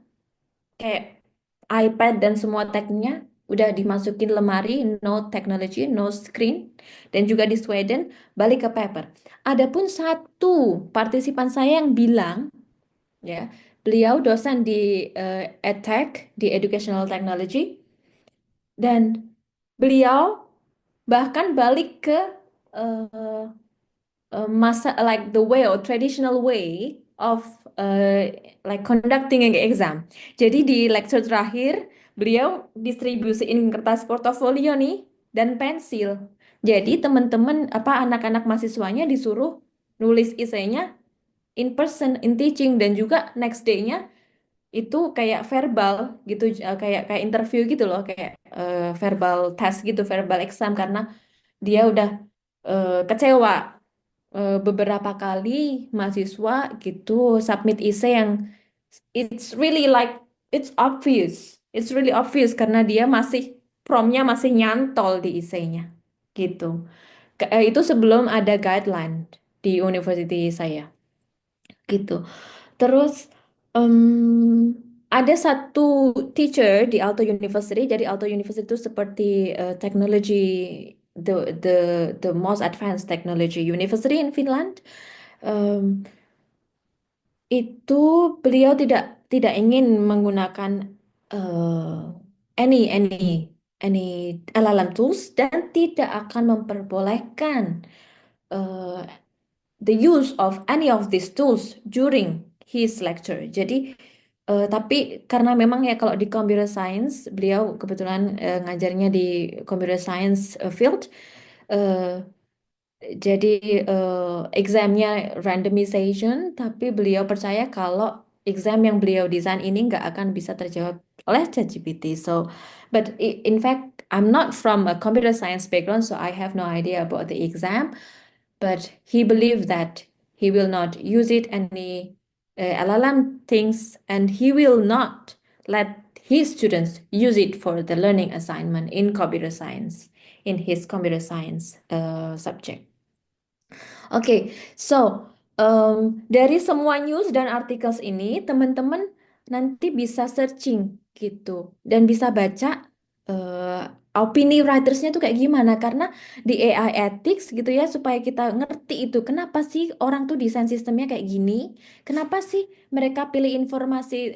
kayak iPad dan semua tagnya udah dimasukin lemari, no technology, no screen, dan juga di Sweden balik ke paper. Adapun satu partisipan saya yang bilang, ya, beliau dosen di EdTech di Educational Technology, dan beliau bahkan balik ke eh, masa like the way or traditional way of like conducting an exam. Jadi di lecture terakhir beliau distribusiin kertas portofolio nih dan pensil. Jadi teman-teman apa anak-anak mahasiswanya disuruh nulis esainya in person in teaching dan juga next day-nya itu kayak verbal gitu kayak kayak interview gitu loh kayak verbal test gitu verbal exam karena dia udah kecewa beberapa kali mahasiswa gitu submit essay yang it's really like it's really obvious karena dia masih promnya masih nyantol di essaynya gitu. Itu sebelum ada guideline di university saya gitu. Terus ada satu teacher di Aalto University. Jadi Aalto University itu seperti teknologi the the the most advanced technology university in Finland. Em, itu beliau tidak ingin menggunakan eh, any LLM tools dan tidak akan memperbolehkan eh, the use of any of these tools during his lecture. Jadi, tapi karena memang ya kalau di computer science, beliau kebetulan ngajarnya di computer science field, eh, jadi examnya randomization, tapi beliau percaya kalau exam yang beliau desain ini nggak akan bisa terjawab oleh ChatGPT. So, but in fact, I'm not from a computer science background, so I have no idea about the exam. But he believed that he will not use it any LLM things, and he will not let his students use it for the learning assignment in computer science, in his computer science subject. Oke, so dari semua news dan articles ini, teman-teman nanti bisa searching gitu dan bisa baca opini writersnya tuh kayak gimana. Karena di AI ethics gitu ya, supaya kita ngerti itu kenapa sih orang tuh desain sistemnya kayak gini, kenapa sih mereka pilih informasi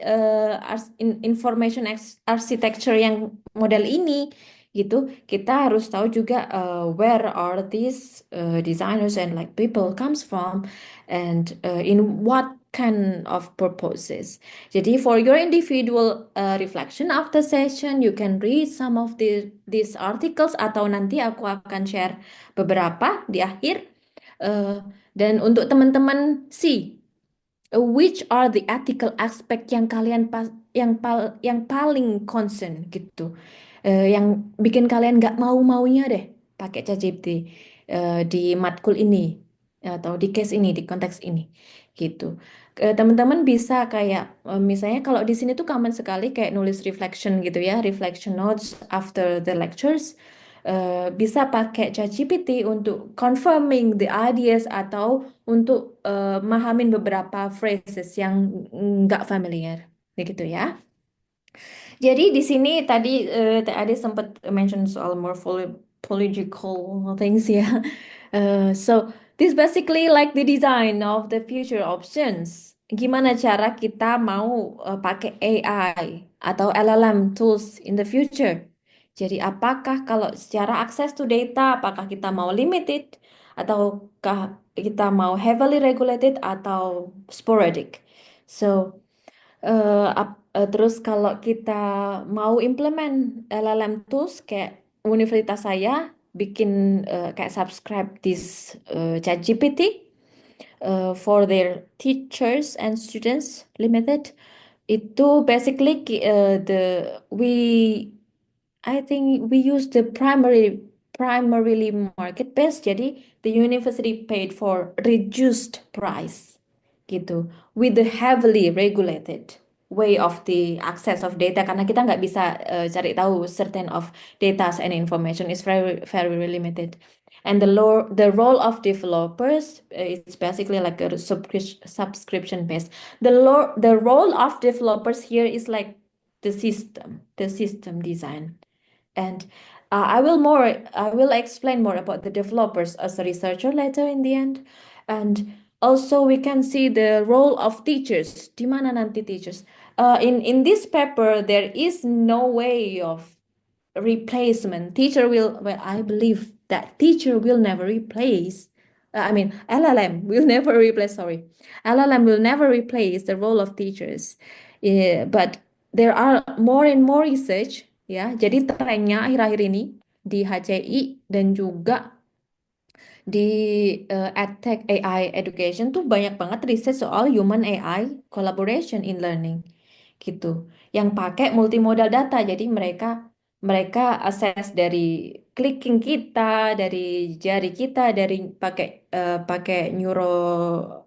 information architecture yang model ini gitu. Kita harus tahu juga where are these designers and like people comes from and in what kind of purposes. Jadi for your individual reflection after session, you can read some of these articles atau nanti aku akan share beberapa di akhir. Uh, dan untuk teman-teman see which are the ethical aspect yang kalian yang paling concern gitu. Yang bikin kalian nggak mau-maunya deh pakai ChatGPT di matkul ini atau di case ini, di konteks ini gitu. Teman-teman bisa kayak misalnya kalau di sini tuh common sekali kayak nulis reflection gitu ya, reflection notes after the lectures. Bisa pakai ChatGPT untuk confirming the ideas atau untuk mahamin beberapa phrases yang nggak familiar, gitu ya. Jadi di sini tadi sempat mention soal morphological things ya. So this basically like the design of the future options. Gimana cara kita mau pakai AI atau LLM tools in the future? Jadi apakah kalau secara akses to data, apakah kita mau limited ataukah kita mau heavily regulated atau sporadic? So terus kalau kita mau implement LLM tools kayak universitas saya bikin kayak subscribe this ChatGPT for their teachers and students limited itu basically I think we use the primarily market based jadi the university paid for reduced price gitu with the heavily regulated way of the access of data karena kita nggak bisa cari tahu certain of data and information is very limited and the role of developers is basically like a subscription based the role of developers here is like the system design and I will explain more about the developers as a researcher later in the end. And also we can see the role of teachers. Di mana nanti teachers? In this paper, there is no way of replacement. Well, I believe that teacher will never replace. LLM will never replace, sorry. LLM will never replace the role of teachers. But there are more and more research, ya. Jadi trennya akhir-akhir ini di HCI dan juga di EdTech AI Education tuh banyak banget riset soal human AI collaboration in learning gitu. Yang pakai multimodal data. Jadi mereka assess dari clicking kita, dari jari kita, dari pakai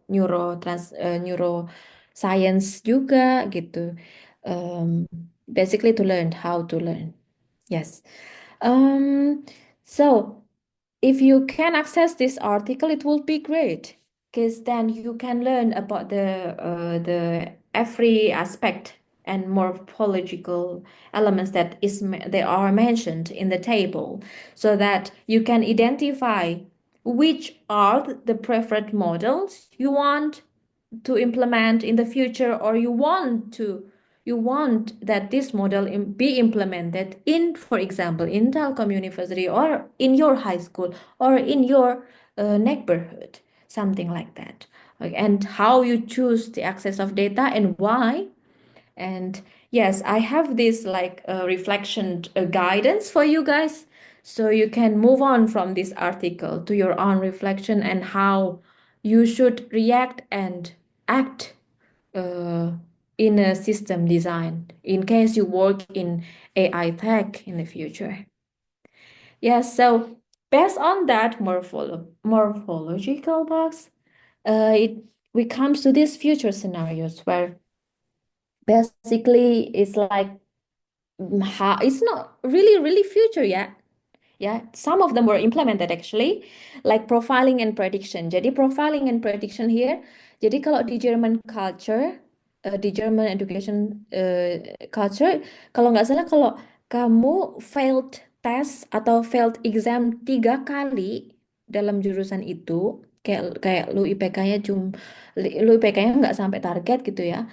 neuroscience juga gitu. Basically to learn how to learn. Yes. So if you can access this article, it will be great because then you can learn about the every aspect and morphological elements they are mentioned in the table, so that you can identify which are the preferred models you want to implement in the future, or you want that this model be implemented in, for example, in Telkom University or in your high school or in your neighborhood, something like that. Okay, and how you choose the access of data and why. And yes, I have this like reflection guidance for you guys, so you can move on from this article to your own reflection and how you should react and act uh, in a system design in case you work in AI tech in the future. Yes, so based on that morphological box, we comes to these future scenarios where basically it's like it's not really future yet. Yeah, some of them were implemented actually, like profiling and prediction. Jadi profiling and prediction here. Jadi kalau di German culture, di German education culture, kalau nggak salah kalau kamu failed test atau failed exam 3 kali dalam jurusan itu, kayak lu IPK-nya nggak sampai target gitu ya.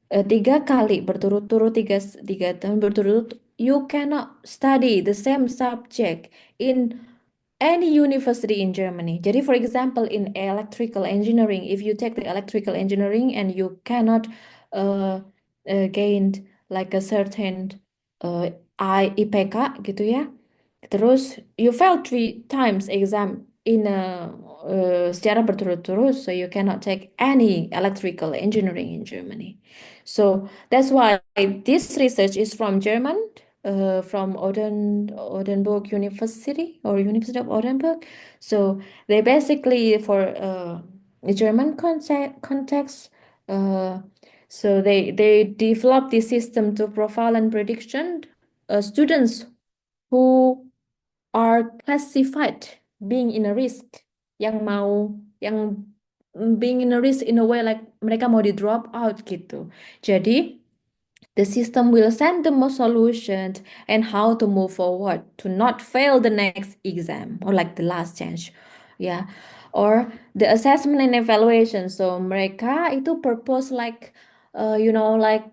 3 kali berturut-turut 3 tahun berturut you cannot study the same subject in any university in Germany. Jadi, for example, in electrical engineering, if you take the electrical engineering and you cannot uh, gain like a certain IPK gitu ya, terus you fail 3 times exam in secara berturut-turut, so you cannot take any electrical engineering in Germany. So that's why this research is from German, from Oldenburg University or University of Oldenburg. So they basically for the German context. So they developed this system to profile and prediction students who are classified being in a risk, yang being in a risk in a way like mereka mau di drop out gitu. Jadi the system will send them a solution and how to move forward to not fail the next exam or like the last chance. Yeah. Or the assessment and evaluation. So mereka itu purpose like like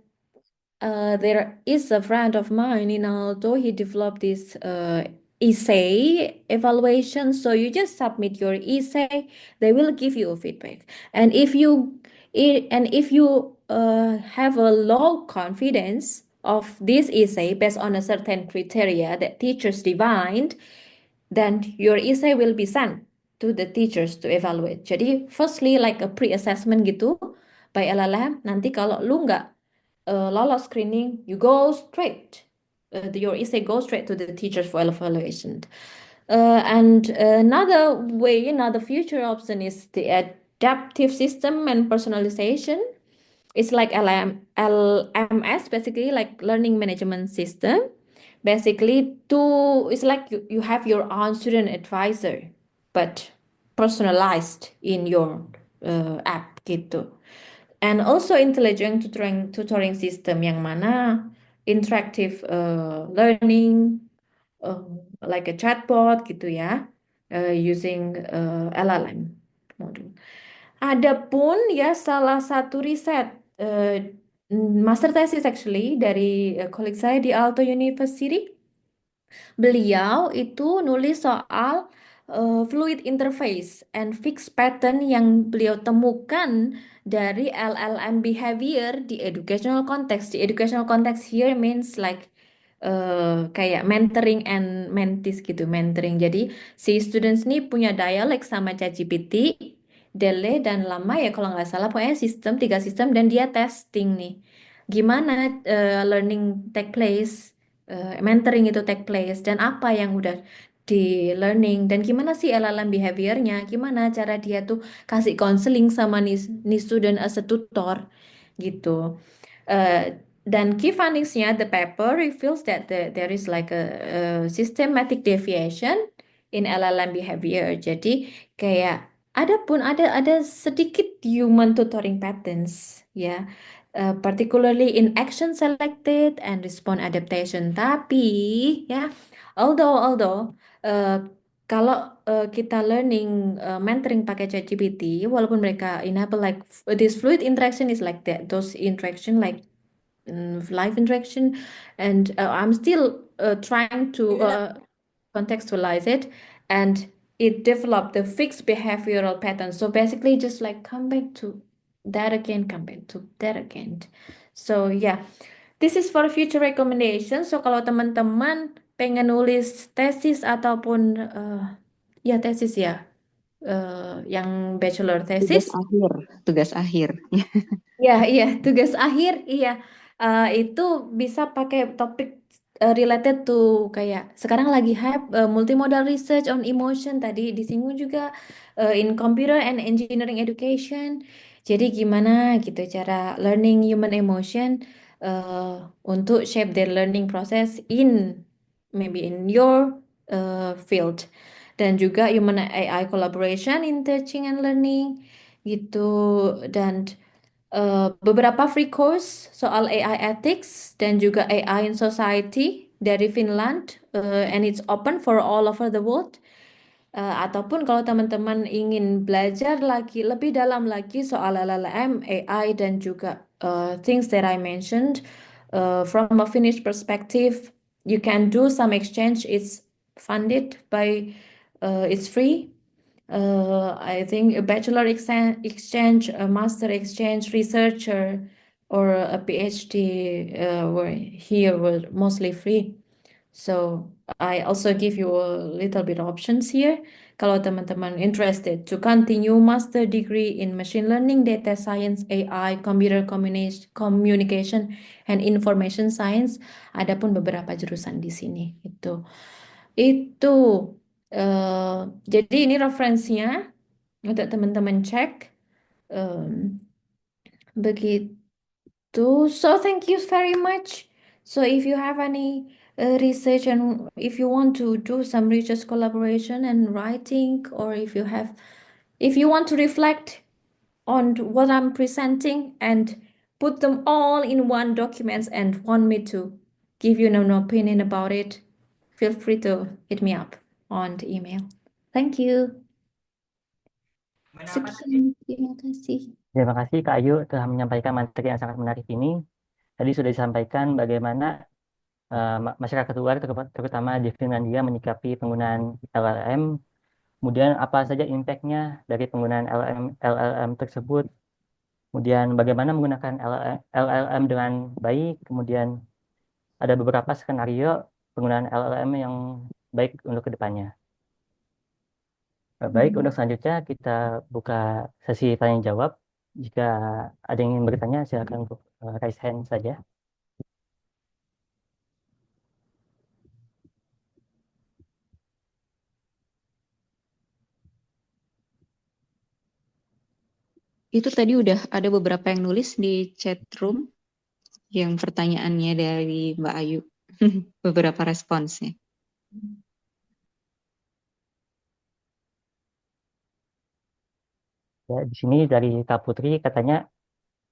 there is a friend of mine in Alto. He developed this essay evaluation. So you just submit your essay, they will give you a feedback. And if you have a low confidence of this essay based on a certain criteria that teachers defined, then your essay will be sent to the teachers to evaluate. Jadi firstly like a pre-assessment gitu by LLM. Nanti kalau lu nggak lolos screening, you go straight. Your essay goes straight to the teachers for evaluation. And another future option is the adaptive system and personalization. It's like LMS, basically like learning management system. Basically, it's like you have your own student advisor, but personalized in your app gitu. And also intelligent tutoring system yang mana interactive learning like a chatbot gitu ya, using LLM model. Adapun ya salah satu riset master thesis actually dari colleague saya di Aalto University. Beliau itu nulis soal fluid interface and fixed pattern yang beliau temukan dari LLM behavior di educational context. Di educational context here means like kayak mentoring and mentees gitu, mentoring. Jadi si students ini punya dialog sama ChatGPT, Dele dan Lama ya kalau nggak salah, pokoknya 3 sistem dan dia testing nih. Gimana learning take place, mentoring itu take place dan apa yang udah di learning dan gimana sih LLM behaviornya, gimana cara dia tuh kasih counseling sama nih student as a tutor gitu. Dan key findingsnya, the paper reveals that there is like a systematic deviation in LLM behavior. Jadi kayak ada sedikit human tutoring patterns ya. Particularly in action selected and response adaptation. Tapi ya, although kalau kita learning mentoring pakai ChatGPT, walaupun mereka enable like this fluid interaction is like that, those interaction like live interaction, and I'm still trying to contextualize it, and it developed the fixed behavioral pattern. So basically, just like come back to that again, come back to that again. So yeah, this is for future recommendation. So kalau teman-teman pengen nulis tesis ataupun ya tesis ya, yang bachelor Tugas thesis. akhir, tugas akhir. Iya, tugas akhir, iya. Itu bisa pakai topik related to kayak sekarang lagi hype multimodal research on emotion, tadi disinggung juga in computer and engineering education. Jadi gimana gitu cara learning human emotion untuk shape their learning process in maybe in your field. Dan juga human AI collaboration in teaching and learning gitu, dan beberapa free course soal AI ethics dan juga AI in society dari Finland, and it's open for all over the world. Ataupun kalau teman-teman ingin belajar lagi lebih dalam lagi soal LLM, AI dan juga things that I mentioned from a Finnish perspective, you can do some exchange. It's funded by, it's free. I think a bachelor exchange, a master exchange, researcher, or a PhD were here were mostly free. So I also give you a little bit options here. Kalau teman-teman interested to continue master degree in machine learning, data science, AI, computer communication, and information science, ada pun beberapa jurusan di sini. Itu. Jadi ini referensinya untuk teman-teman cek. Begitu. So thank you very much. So if you have any research and if you want to do some research collaboration and writing, or if you want to reflect on what I'm presenting and put them all in one document and want me to give you an opinion about it, feel free to hit me up on the email. Thank you. Sekian, terima kasih. Terima kasih Kak Ayu telah menyampaikan materi yang sangat menarik ini. Tadi sudah disampaikan bagaimana masyarakat luar, terutama di Finlandia, menyikapi penggunaan LLM. Kemudian apa saja impact-nya dari penggunaan LLM tersebut. Kemudian bagaimana menggunakan LLM dengan baik. Kemudian ada beberapa skenario penggunaan LLM yang baik untuk kedepannya. Baik, untuk selanjutnya kita buka sesi tanya jawab. Jika ada yang ingin bertanya, silakan untuk raise hand saja. Itu tadi udah ada beberapa yang nulis di chat room yang pertanyaannya dari Mbak Ayu. Beberapa responsnya. Ya, di sini dari Kak Putri katanya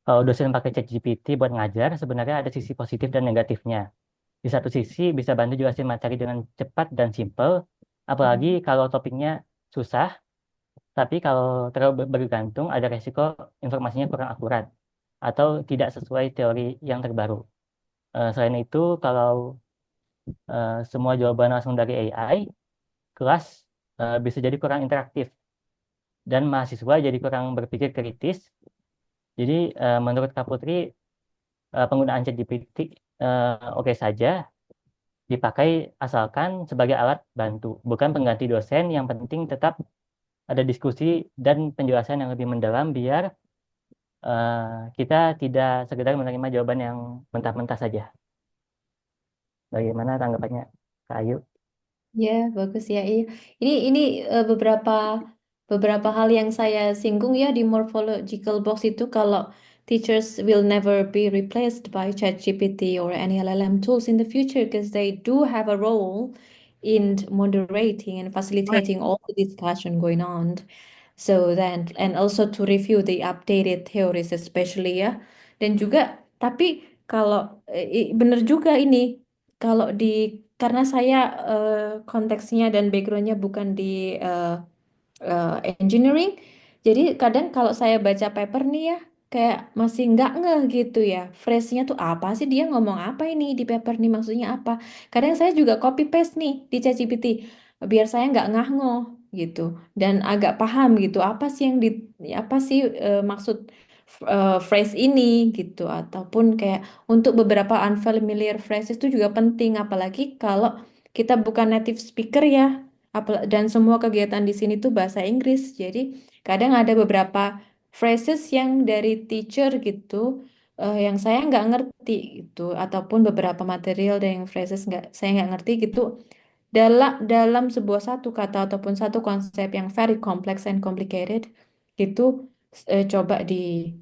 kalau dosen pakai ChatGPT buat ngajar sebenarnya ada sisi positif dan negatifnya. Di satu sisi bisa bantu jelasin materi dengan cepat dan simpel, apalagi kalau topiknya susah, tapi kalau terlalu bergantung ada resiko informasinya kurang akurat atau tidak sesuai teori yang terbaru. Selain itu, kalau semua jawaban langsung dari AI, kelas bisa jadi kurang interaktif dan mahasiswa jadi kurang berpikir kritis. Jadi menurut Kak Putri, penggunaan ChatGPT oke saja dipakai asalkan sebagai alat bantu, bukan pengganti dosen. Yang penting tetap ada diskusi dan penjelasan yang lebih mendalam biar kita tidak sekedar menerima jawaban yang mentah-mentah saja. Bagaimana tanggapannya Kak Ayu? Ya, bagus ya. Iya. Ini beberapa hal yang saya singgung ya di morphological box itu, kalau teachers will never be replaced by ChatGPT or any LLM tools in the future because they do have a role in moderating and facilitating all the discussion going on. So then, and also to review the updated theories especially ya. Dan juga, tapi kalau benar juga ini, kalau karena saya konteksnya dan backgroundnya bukan di engineering, jadi kadang kalau saya baca paper nih ya, kayak masih nggak ngeh gitu ya, phrase-nya tuh apa sih, dia ngomong apa ini di paper nih, maksudnya apa. Kadang saya juga copy paste nih di ChatGPT, biar saya nggak ngah-ngoh gitu, dan agak paham gitu, apa sih apa sih maksud phrase ini gitu, ataupun kayak untuk beberapa unfamiliar phrases itu juga penting, apalagi kalau kita bukan native speaker ya. Dan semua kegiatan di sini tuh bahasa Inggris. Jadi kadang ada beberapa phrases yang dari teacher gitu, yang saya nggak ngerti gitu, ataupun beberapa material dan yang phrases saya nggak ngerti gitu. Dalam sebuah satu kata ataupun satu konsep yang very complex and complicated gitu, coba di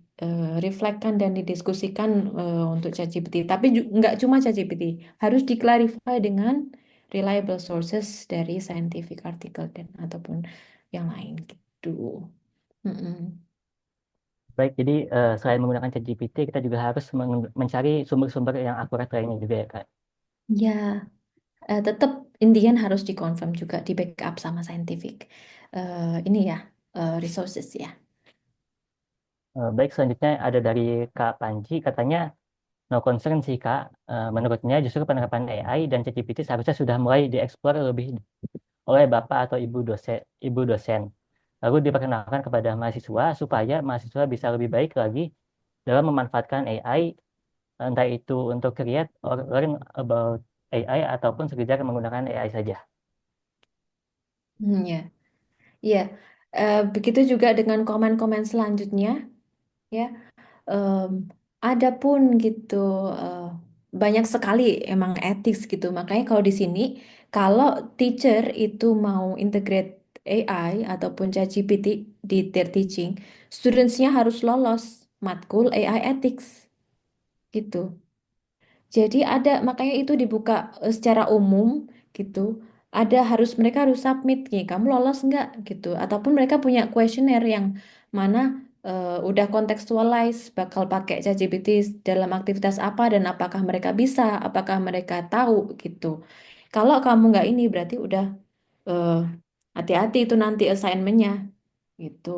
reflection dan didiskusikan untuk ChatGPT. Tapi nggak cuma ChatGPT, harus diklarify dengan reliable sources dari scientific article dan ataupun yang lain gitu. Mm-mm. Baik, jadi selain menggunakan ChatGPT, kita juga harus mencari sumber-sumber yang akurat lainnya juga ya Kak. Ya, tetap Indian harus dikonfirm juga, di backup sama scientific ini ya, resources ya. Baik, selanjutnya ada dari Kak Panji, katanya no concern sih Kak. Menurutnya justru penerapan AI dan ChatGPT seharusnya sudah mulai dieksplor lebih oleh Bapak atau Ibu dosen. Lalu diperkenalkan kepada mahasiswa supaya mahasiswa bisa lebih baik lagi dalam memanfaatkan AI, entah itu untuk create or learn about AI ataupun sekedar menggunakan AI saja. Ya, ya. Begitu juga dengan komen-komen selanjutnya, ya. Em, ada pun gitu, eh, banyak sekali emang etis gitu. Makanya kalau di sini, kalau teacher itu mau integrate AI ataupun ChatGPT di their teaching, students-nya harus lolos matkul AI ethics gitu. Jadi ada, makanya itu dibuka secara umum gitu. Ada mereka harus submit nih, kamu lolos nggak gitu. Ataupun mereka punya kuesioner yang mana udah kontekstualize bakal pakai ChatGPT dalam aktivitas apa dan apakah mereka bisa, apakah mereka tahu gitu. Kalau kamu nggak ini berarti udah eh, hati-hati itu nanti assignment-nya gitu.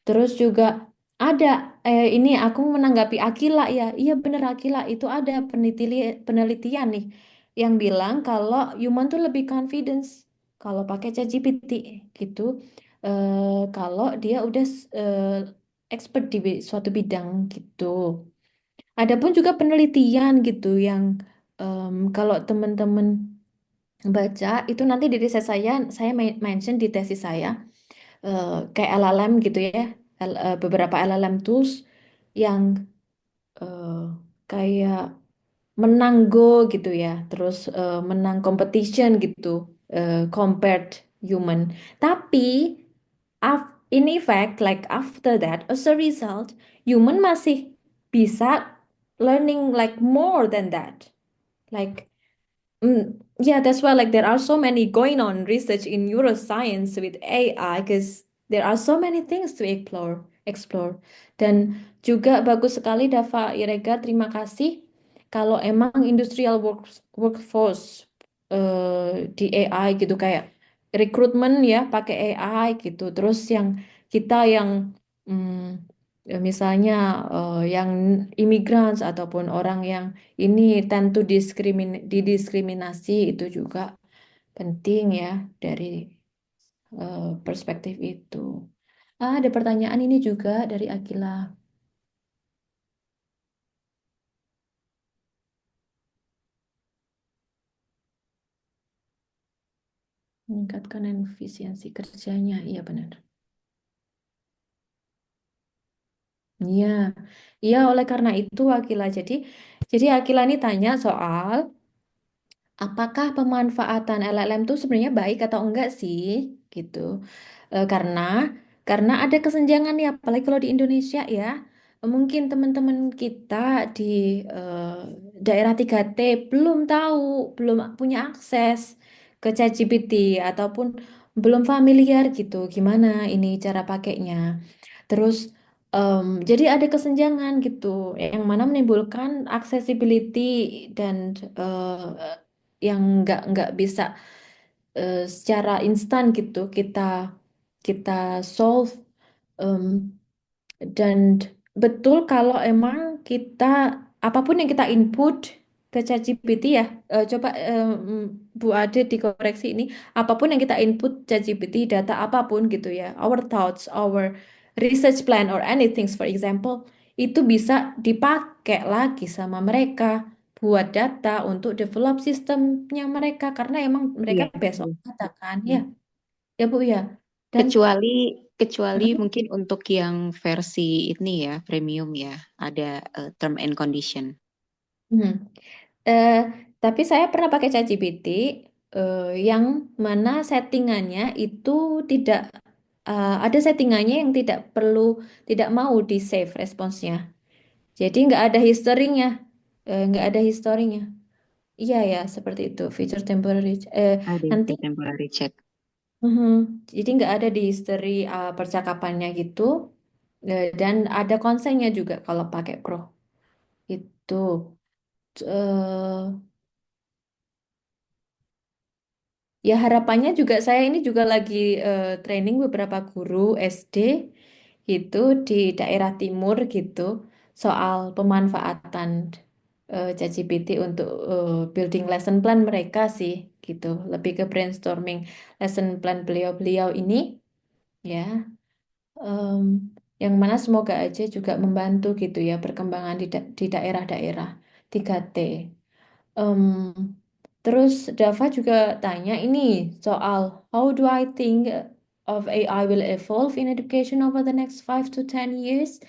Terus juga ada ini aku menanggapi Akila ya. Iya bener Akila itu ada penelitian nih yang bilang kalau human tuh lebih confidence kalau pakai ChatGPT gitu. Kalau dia udah expert di suatu bidang gitu. Adapun juga penelitian gitu yang kalau teman-teman baca itu nanti di riset saya mention di tesis saya kayak LLM gitu ya, beberapa LLM tools yang eh, kayak menang Go gitu ya, terus menang competition gitu, compared human. Tapi in effect, like after that, as a result, human masih bisa learning like more than that. Like yeah, that's why like there are so many going on research in neuroscience with AI because there are so many things to explore. Dan juga bagus sekali Dava Irega, terima kasih. Kalau emang industrial workforce di AI gitu kayak rekrutmen ya pakai AI gitu. Terus yang kita yang misalnya yang immigrants ataupun orang yang ini tentu didiskriminasi itu juga penting ya dari perspektif itu. Ada pertanyaan ini juga dari Akila. Meningkatkan efisiensi kerjanya. Iya benar. Iya, iya oleh karena itu Akila. Jadi Akila ini tanya soal apakah pemanfaatan LLM itu sebenarnya baik atau enggak sih gitu. Karena ada kesenjangan ya apalagi kalau di Indonesia ya. Mungkin teman-teman kita di eh, daerah 3T belum tahu, belum punya akses ke ChatGPT ataupun belum familiar gitu gimana ini cara pakainya. Terus jadi ada kesenjangan gitu yang mana menimbulkan accessibility dan yang nggak bisa secara instan gitu kita solve. Em, dan betul kalau emang kita apapun yang kita input ke ChatGPT ya, coba Bu Ade dikoreksi ini, apapun yang kita input ChatGPT, data apapun gitu ya, our thoughts, our research plan or anything, for example, itu bisa dipakai lagi sama mereka buat data untuk develop sistemnya mereka karena emang mereka Iya, based on betul. data kan, ya, Hmm. ya Bu ya. Dan Kecuali kecuali mungkin untuk yang versi ini ya, premium ya, ada term and condition. hmm. Eh, tapi saya pernah pakai ChatGPT yang mana settingannya itu tidak ada settingannya yang tidak mau di save responsnya. Jadi nggak ada historinya, nggak ada historinya. Iya ya seperti itu feature temporary. Ada Nanti yang temporary check. mhm, jadi nggak ada di history percakapannya gitu. Dan ada konsennya juga kalau pakai Pro itu. eh Ya harapannya juga saya ini juga lagi training beberapa guru SD gitu di daerah timur gitu soal pemanfaatan. ChatGPT untuk building lesson plan mereka sih gitu. Lebih ke brainstorming lesson plan beliau-beliau ini ya. Em, yang mana semoga aja juga membantu gitu ya perkembangan di daerah-daerah 3T. Em, terus Dava juga tanya ini soal how do I think of AI will evolve in education over the next 5 to 10 years?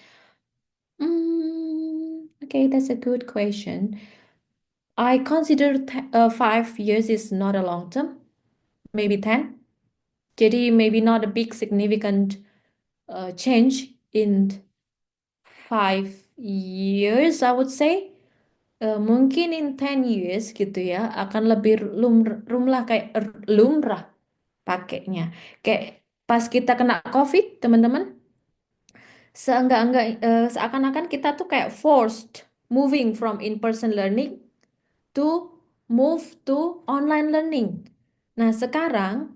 Okay, that's a good question. I consider 5 years is not a long term, maybe 10. Jadi maybe not a big significant change in 5 years, I would say. Mungkin in 10 years gitu ya akan lebih lumrah pakainya. Kayak pas kita kena COVID, teman-teman, seakan-akan kita tuh kayak forced moving from in-person learning to move to online learning. Nah, sekarang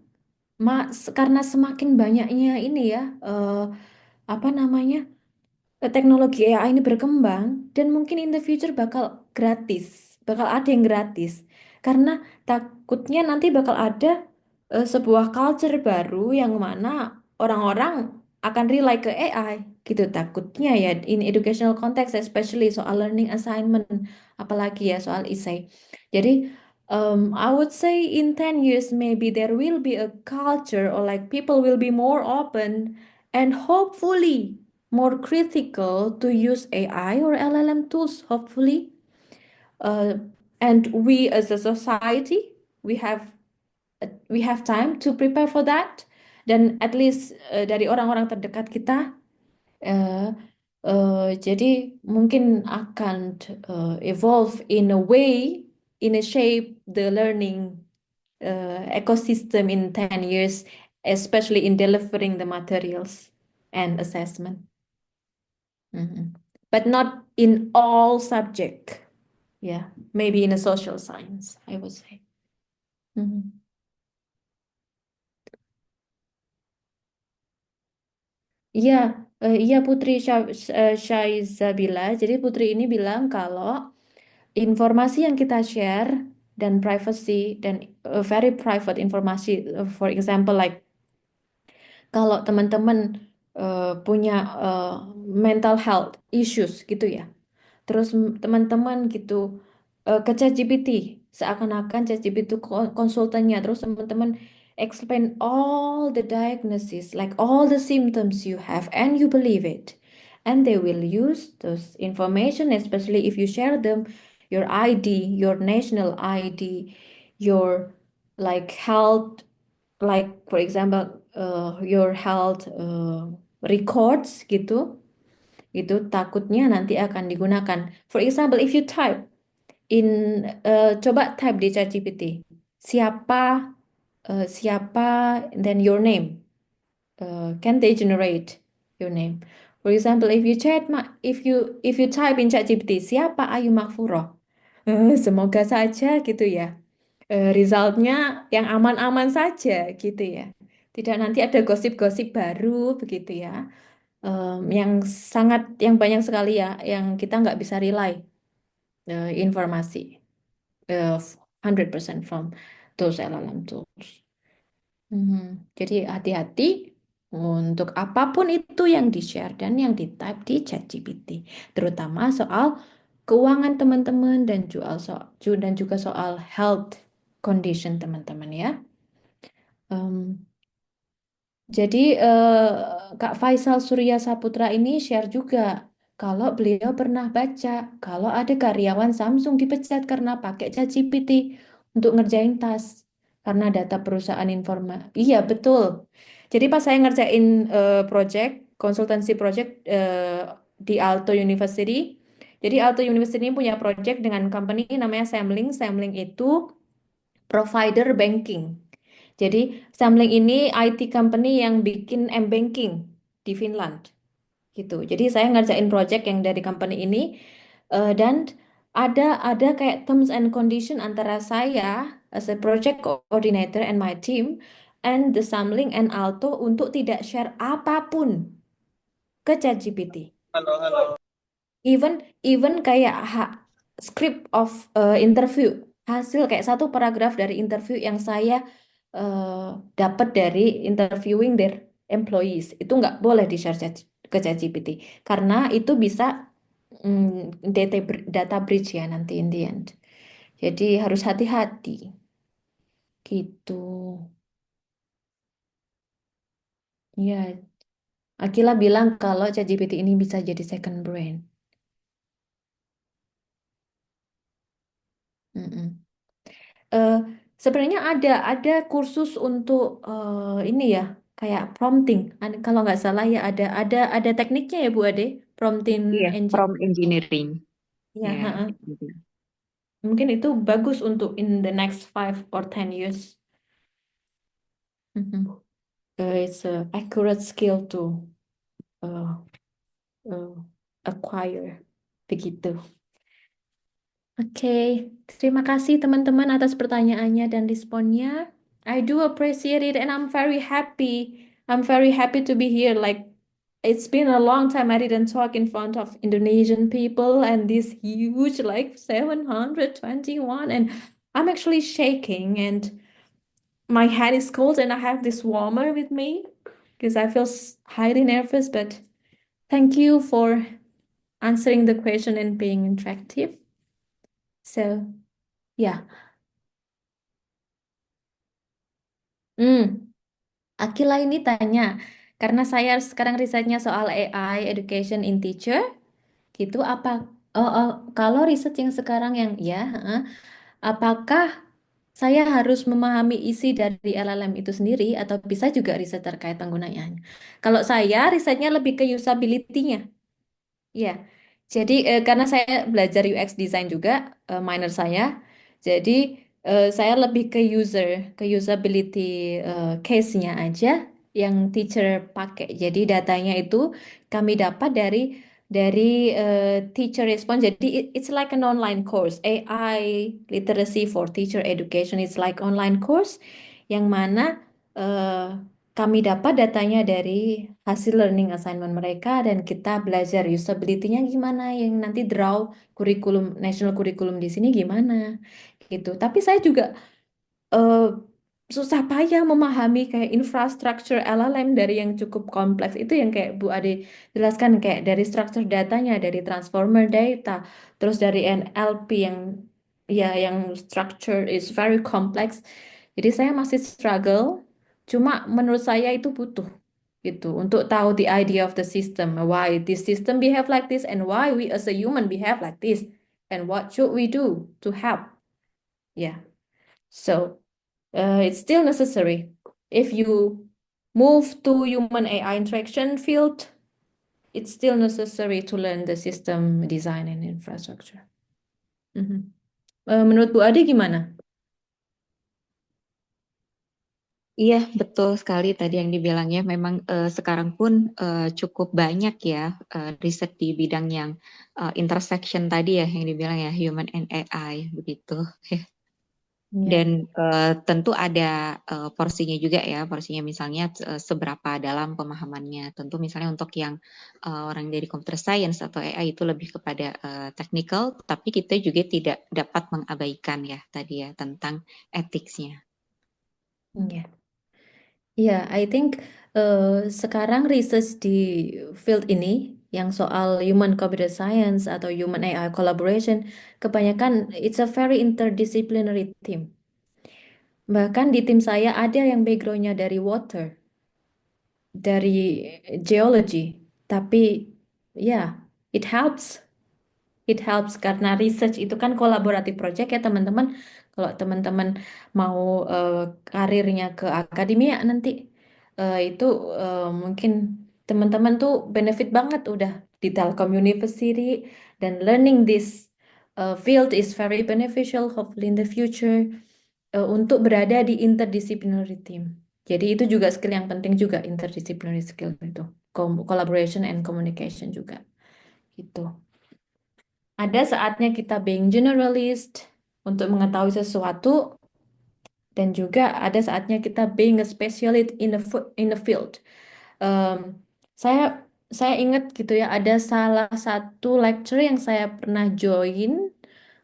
karena semakin banyaknya ini ya, apa namanya, teknologi AI ini berkembang dan mungkin in the future bakal ada yang gratis. Karena takutnya nanti bakal ada sebuah culture baru yang mana orang-orang akan rely ke AI gitu takutnya ya in educational context especially soal learning assignment apalagi ya soal essay. Jadi I would say in 10 years maybe there will be a culture or like people will be more open and hopefully more critical to use AI or LLM tools, hopefully. Uh, and we as a society, we have time to prepare for that. Dan at least dari orang-orang terdekat kita, uh, jadi mungkin akan evolve in a way, in a shape, the learning ecosystem in 10 years, especially in delivering the materials and assessment. Mhm. But not in all subject. Yeah, maybe in a social science, I would say. Mhm. Iya, iya Putri Syaizabila. Jadi Putri ini bilang kalau informasi yang kita share dan privacy dan very private informasi, for example like kalau teman-teman punya mental health issues gitu ya. Terus teman-teman gitu ke ChatGPT, seakan-akan ChatGPT itu konsultannya. Terus teman-teman explain all the diagnosis, like all the symptoms you have, and you believe it. And they will use those information, especially if you share them, your ID, your national ID, your like health, like for example, your health records gitu itu takutnya nanti akan digunakan. For example, if you type in, coba type di ChatGPT, siapa, siapa, then your name. Can they generate your name? For example, if you type in ChatGPT, siapa Ayu Makfuroh? Semoga saja gitu ya. Resultnya yang aman-aman saja gitu ya. Tidak nanti ada gosip-gosip baru begitu ya yang banyak sekali ya, yang kita nggak bisa rely informasi 100% from those LLM tools. Jadi hati-hati untuk apapun itu yang di-share dan yang di-type di ChatGPT, terutama soal keuangan teman-teman dan juga soal health condition teman-teman ya. Jadi Kak Faisal Surya Saputra ini share juga kalau beliau pernah baca kalau ada karyawan Samsung dipecat karena pakai ChatGPT untuk ngerjain tas karena data perusahaan Iya betul. Jadi pas saya ngerjain project konsultansi project di Aalto University. Jadi Aalto University ini punya project dengan company namanya Semling. Semling itu provider banking. Jadi Samling ini IT company yang bikin M-banking di Finland gitu. Jadi saya ngerjain project yang dari company ini dan ada kayak terms and condition antara saya as a project coordinator and my team and the Samling and Alto untuk tidak share apapun ke ChatGPT. Halo, halo. Even even kayak script of interview, hasil kayak satu paragraf dari interview yang saya dapat dari interviewing their employees. Itu nggak boleh di-share ke ChatGPT karena itu bisa data breach ya nanti in the end. Jadi harus hati-hati gitu. Ya, Akila bilang kalau ChatGPT ini bisa jadi second brain. Mm-mm. Eh, Sebenarnya ada kursus untuk ini ya kayak prompting. Kalau nggak salah ya ada tekniknya ya Bu Ade, prompting Iya, engine. prompt engineering. Ya, Ya, ha-ha. gitu. Mungkin itu bagus untuk in the next 5 or 10 years. Mhm. It's a accurate skill to uh, uh, acquire begitu. Oke, terima kasih teman-teman atas pertanyaannya dan responnya. I do appreciate it and I'm very happy. I'm very happy to be here. Like it's been a long time I didn't talk in front of Indonesian people and this huge like 721 and I'm actually shaking and my hand is cold and I have this warmer with me because I feel highly nervous, but thank you for answering the question and being interactive. So, yeah. Hmm, Akila ini tanya, karena saya sekarang risetnya soal AI education in teacher, gitu apa? Kalau riset yang sekarang yang ya, apakah saya harus memahami isi dari LLM itu sendiri atau bisa juga riset terkait penggunaannya? Kalau saya risetnya lebih ke usability-nya. Iya, jadi karena saya belajar UX design juga, minor saya, jadi saya lebih ke usability case-nya aja yang teacher pakai. Jadi datanya itu kami dapat dari teacher response. Jadi it's like an online course, AI literacy for teacher education. It's like online course yang mana kami dapat datanya dari hasil learning assignment mereka dan kita belajar usability-nya gimana yang nanti draw kurikulum national kurikulum di sini gimana gitu. Tapi saya juga eh, susah payah memahami kayak infrastructure LLM dari yang cukup kompleks itu yang kayak Bu Ade jelaskan kayak dari structure datanya dari transformer data terus dari NLP yang ya yang structure is very complex. Jadi saya masih struggle. Cuma menurut saya itu butuh gitu untuk tahu the idea of the system, why this system behave like this and why we as a human behave like this and what should we do to help. Yeah. So it's still necessary. If you move to human AI interaction field, it's still necessary to learn the system design and infrastructure. Mhm. Menurut Bu Ade gimana? Iya, betul sekali tadi yang dibilangnya. Memang sekarang pun cukup banyak ya riset di bidang yang intersection tadi ya yang dibilang ya human and AI begitu. Ya. Dan tentu ada porsinya juga ya, porsinya misalnya seberapa dalam pemahamannya. Tentu misalnya untuk yang orang dari computer science atau AI itu lebih kepada technical, tapi kita juga tidak dapat mengabaikan ya tadi ya tentang ethics-nya. Ya. Ya, I think sekarang research di field ini yang soal human computer science atau human AI collaboration kebanyakan it's a very interdisciplinary team. Bahkan di tim saya ada yang backgroundnya dari water, dari geology, tapi ya it helps. It helps karena research itu kan kolaboratif project ya teman-teman. Kalau teman-teman mau karirnya ke akademia nanti itu mungkin teman-teman tuh benefit banget udah di Telkom University dan learning this field is very beneficial hopefully in the future untuk berada di interdisciplinary team. Jadi itu juga skill yang penting juga interdisciplinary skill itu. Collaboration and communication juga gitu. Ada saatnya kita being generalist untuk mengetahui sesuatu dan juga ada saatnya kita being a specialist in the field. Em, saya saya ingat gitu ya ada salah satu lecture yang saya pernah join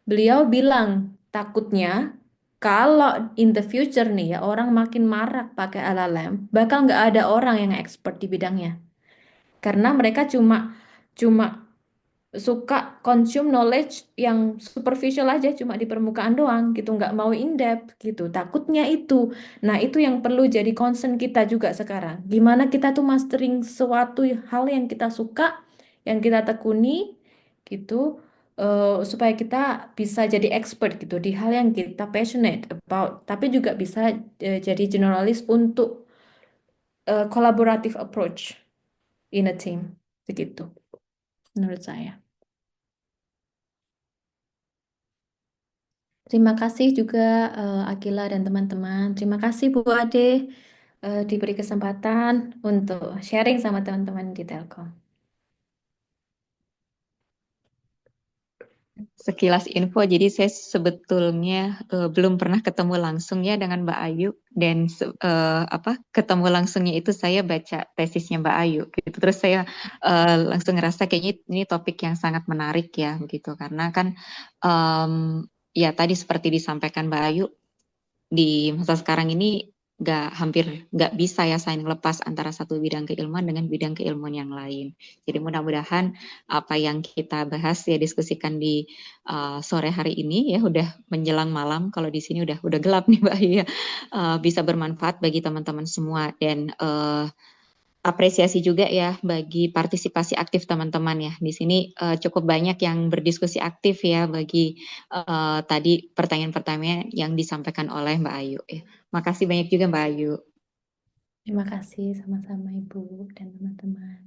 beliau bilang takutnya kalau in the future nih ya orang makin marak pakai LLM, bakal nggak ada orang yang expert di bidangnya. Karena mereka cuma cuma suka consume knowledge yang superficial aja, cuma di permukaan doang gitu, nggak mau in depth gitu. Takutnya itu. Nah, itu yang perlu jadi concern kita juga sekarang. Gimana kita tuh mastering suatu hal yang kita suka, yang kita tekuni gitu, supaya kita bisa jadi expert gitu di hal yang kita passionate about, tapi juga bisa jadi generalis untuk collaborative approach in a team begitu menurut saya. Terima kasih juga Akila dan teman-teman. Terima kasih Bu Ade diberi kesempatan untuk sharing sama teman-teman di Telkom. Sekilas info, jadi saya sebetulnya belum pernah ketemu langsung ya dengan Mbak Ayu, dan ketemu langsungnya itu saya baca tesisnya Mbak Ayu gitu. Terus saya langsung ngerasa kayaknya ini topik yang sangat menarik ya begitu, karena kan ya tadi seperti disampaikan Mbak Ayu, di masa sekarang ini hampir nggak bisa ya saling lepas antara satu bidang keilmuan dengan bidang keilmuan yang lain. Jadi mudah-mudahan apa yang kita bahas ya diskusikan di sore hari ini ya, udah menjelang malam, kalau di sini udah gelap nih Mbak ya, bisa bermanfaat bagi teman-teman semua, dan apresiasi juga ya bagi partisipasi aktif teman-teman ya. Di sini cukup banyak yang berdiskusi aktif ya bagi tadi pertanyaan-pertanyaan yang disampaikan oleh Mbak Ayu ya. Makasih banyak juga Mbak Ayu. Terima kasih sama-sama Ibu dan teman-teman.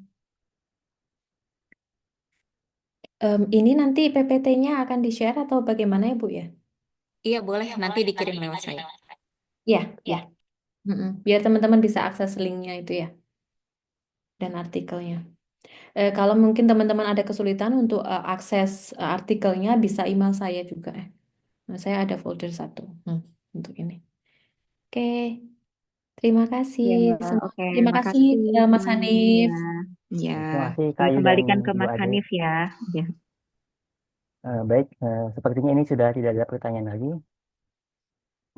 Ini nanti PPT-nya akan di-share atau bagaimana ya Bu ya? Iya boleh, nanti dikirim lewat saya. Ya, ya. Biar teman-teman bisa akses linknya itu ya, dan artikelnya. Kalau mungkin teman-teman ada kesulitan untuk akses artikelnya, bisa email saya juga. Nah, saya ada folder satu untuk ini. Oke, terima kasih Ya, semua. oke, Terima kasih makasih Mas semuanya Hanif. ya. Ya, Terima kasih Kak Ayu dan kembalikan ke Bu Mas Ade. Hanif ya. Ya. Baik, sepertinya ini sudah tidak ada pertanyaan lagi.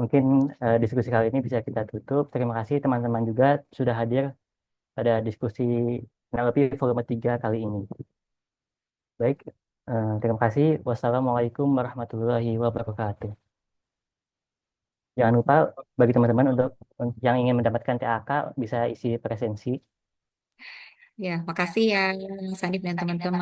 Mungkin diskusi kali ini bisa kita tutup. Terima kasih teman-teman juga sudah hadir pada diskusi NLP volume 3 kali ini. Baik, terima kasih. Wassalamualaikum warahmatullahi wabarakatuh. Jangan lupa bagi teman-teman untuk yang ingin mendapatkan TAK bisa isi presensi. Ya, makasih ya Mas Hanif dan teman-teman.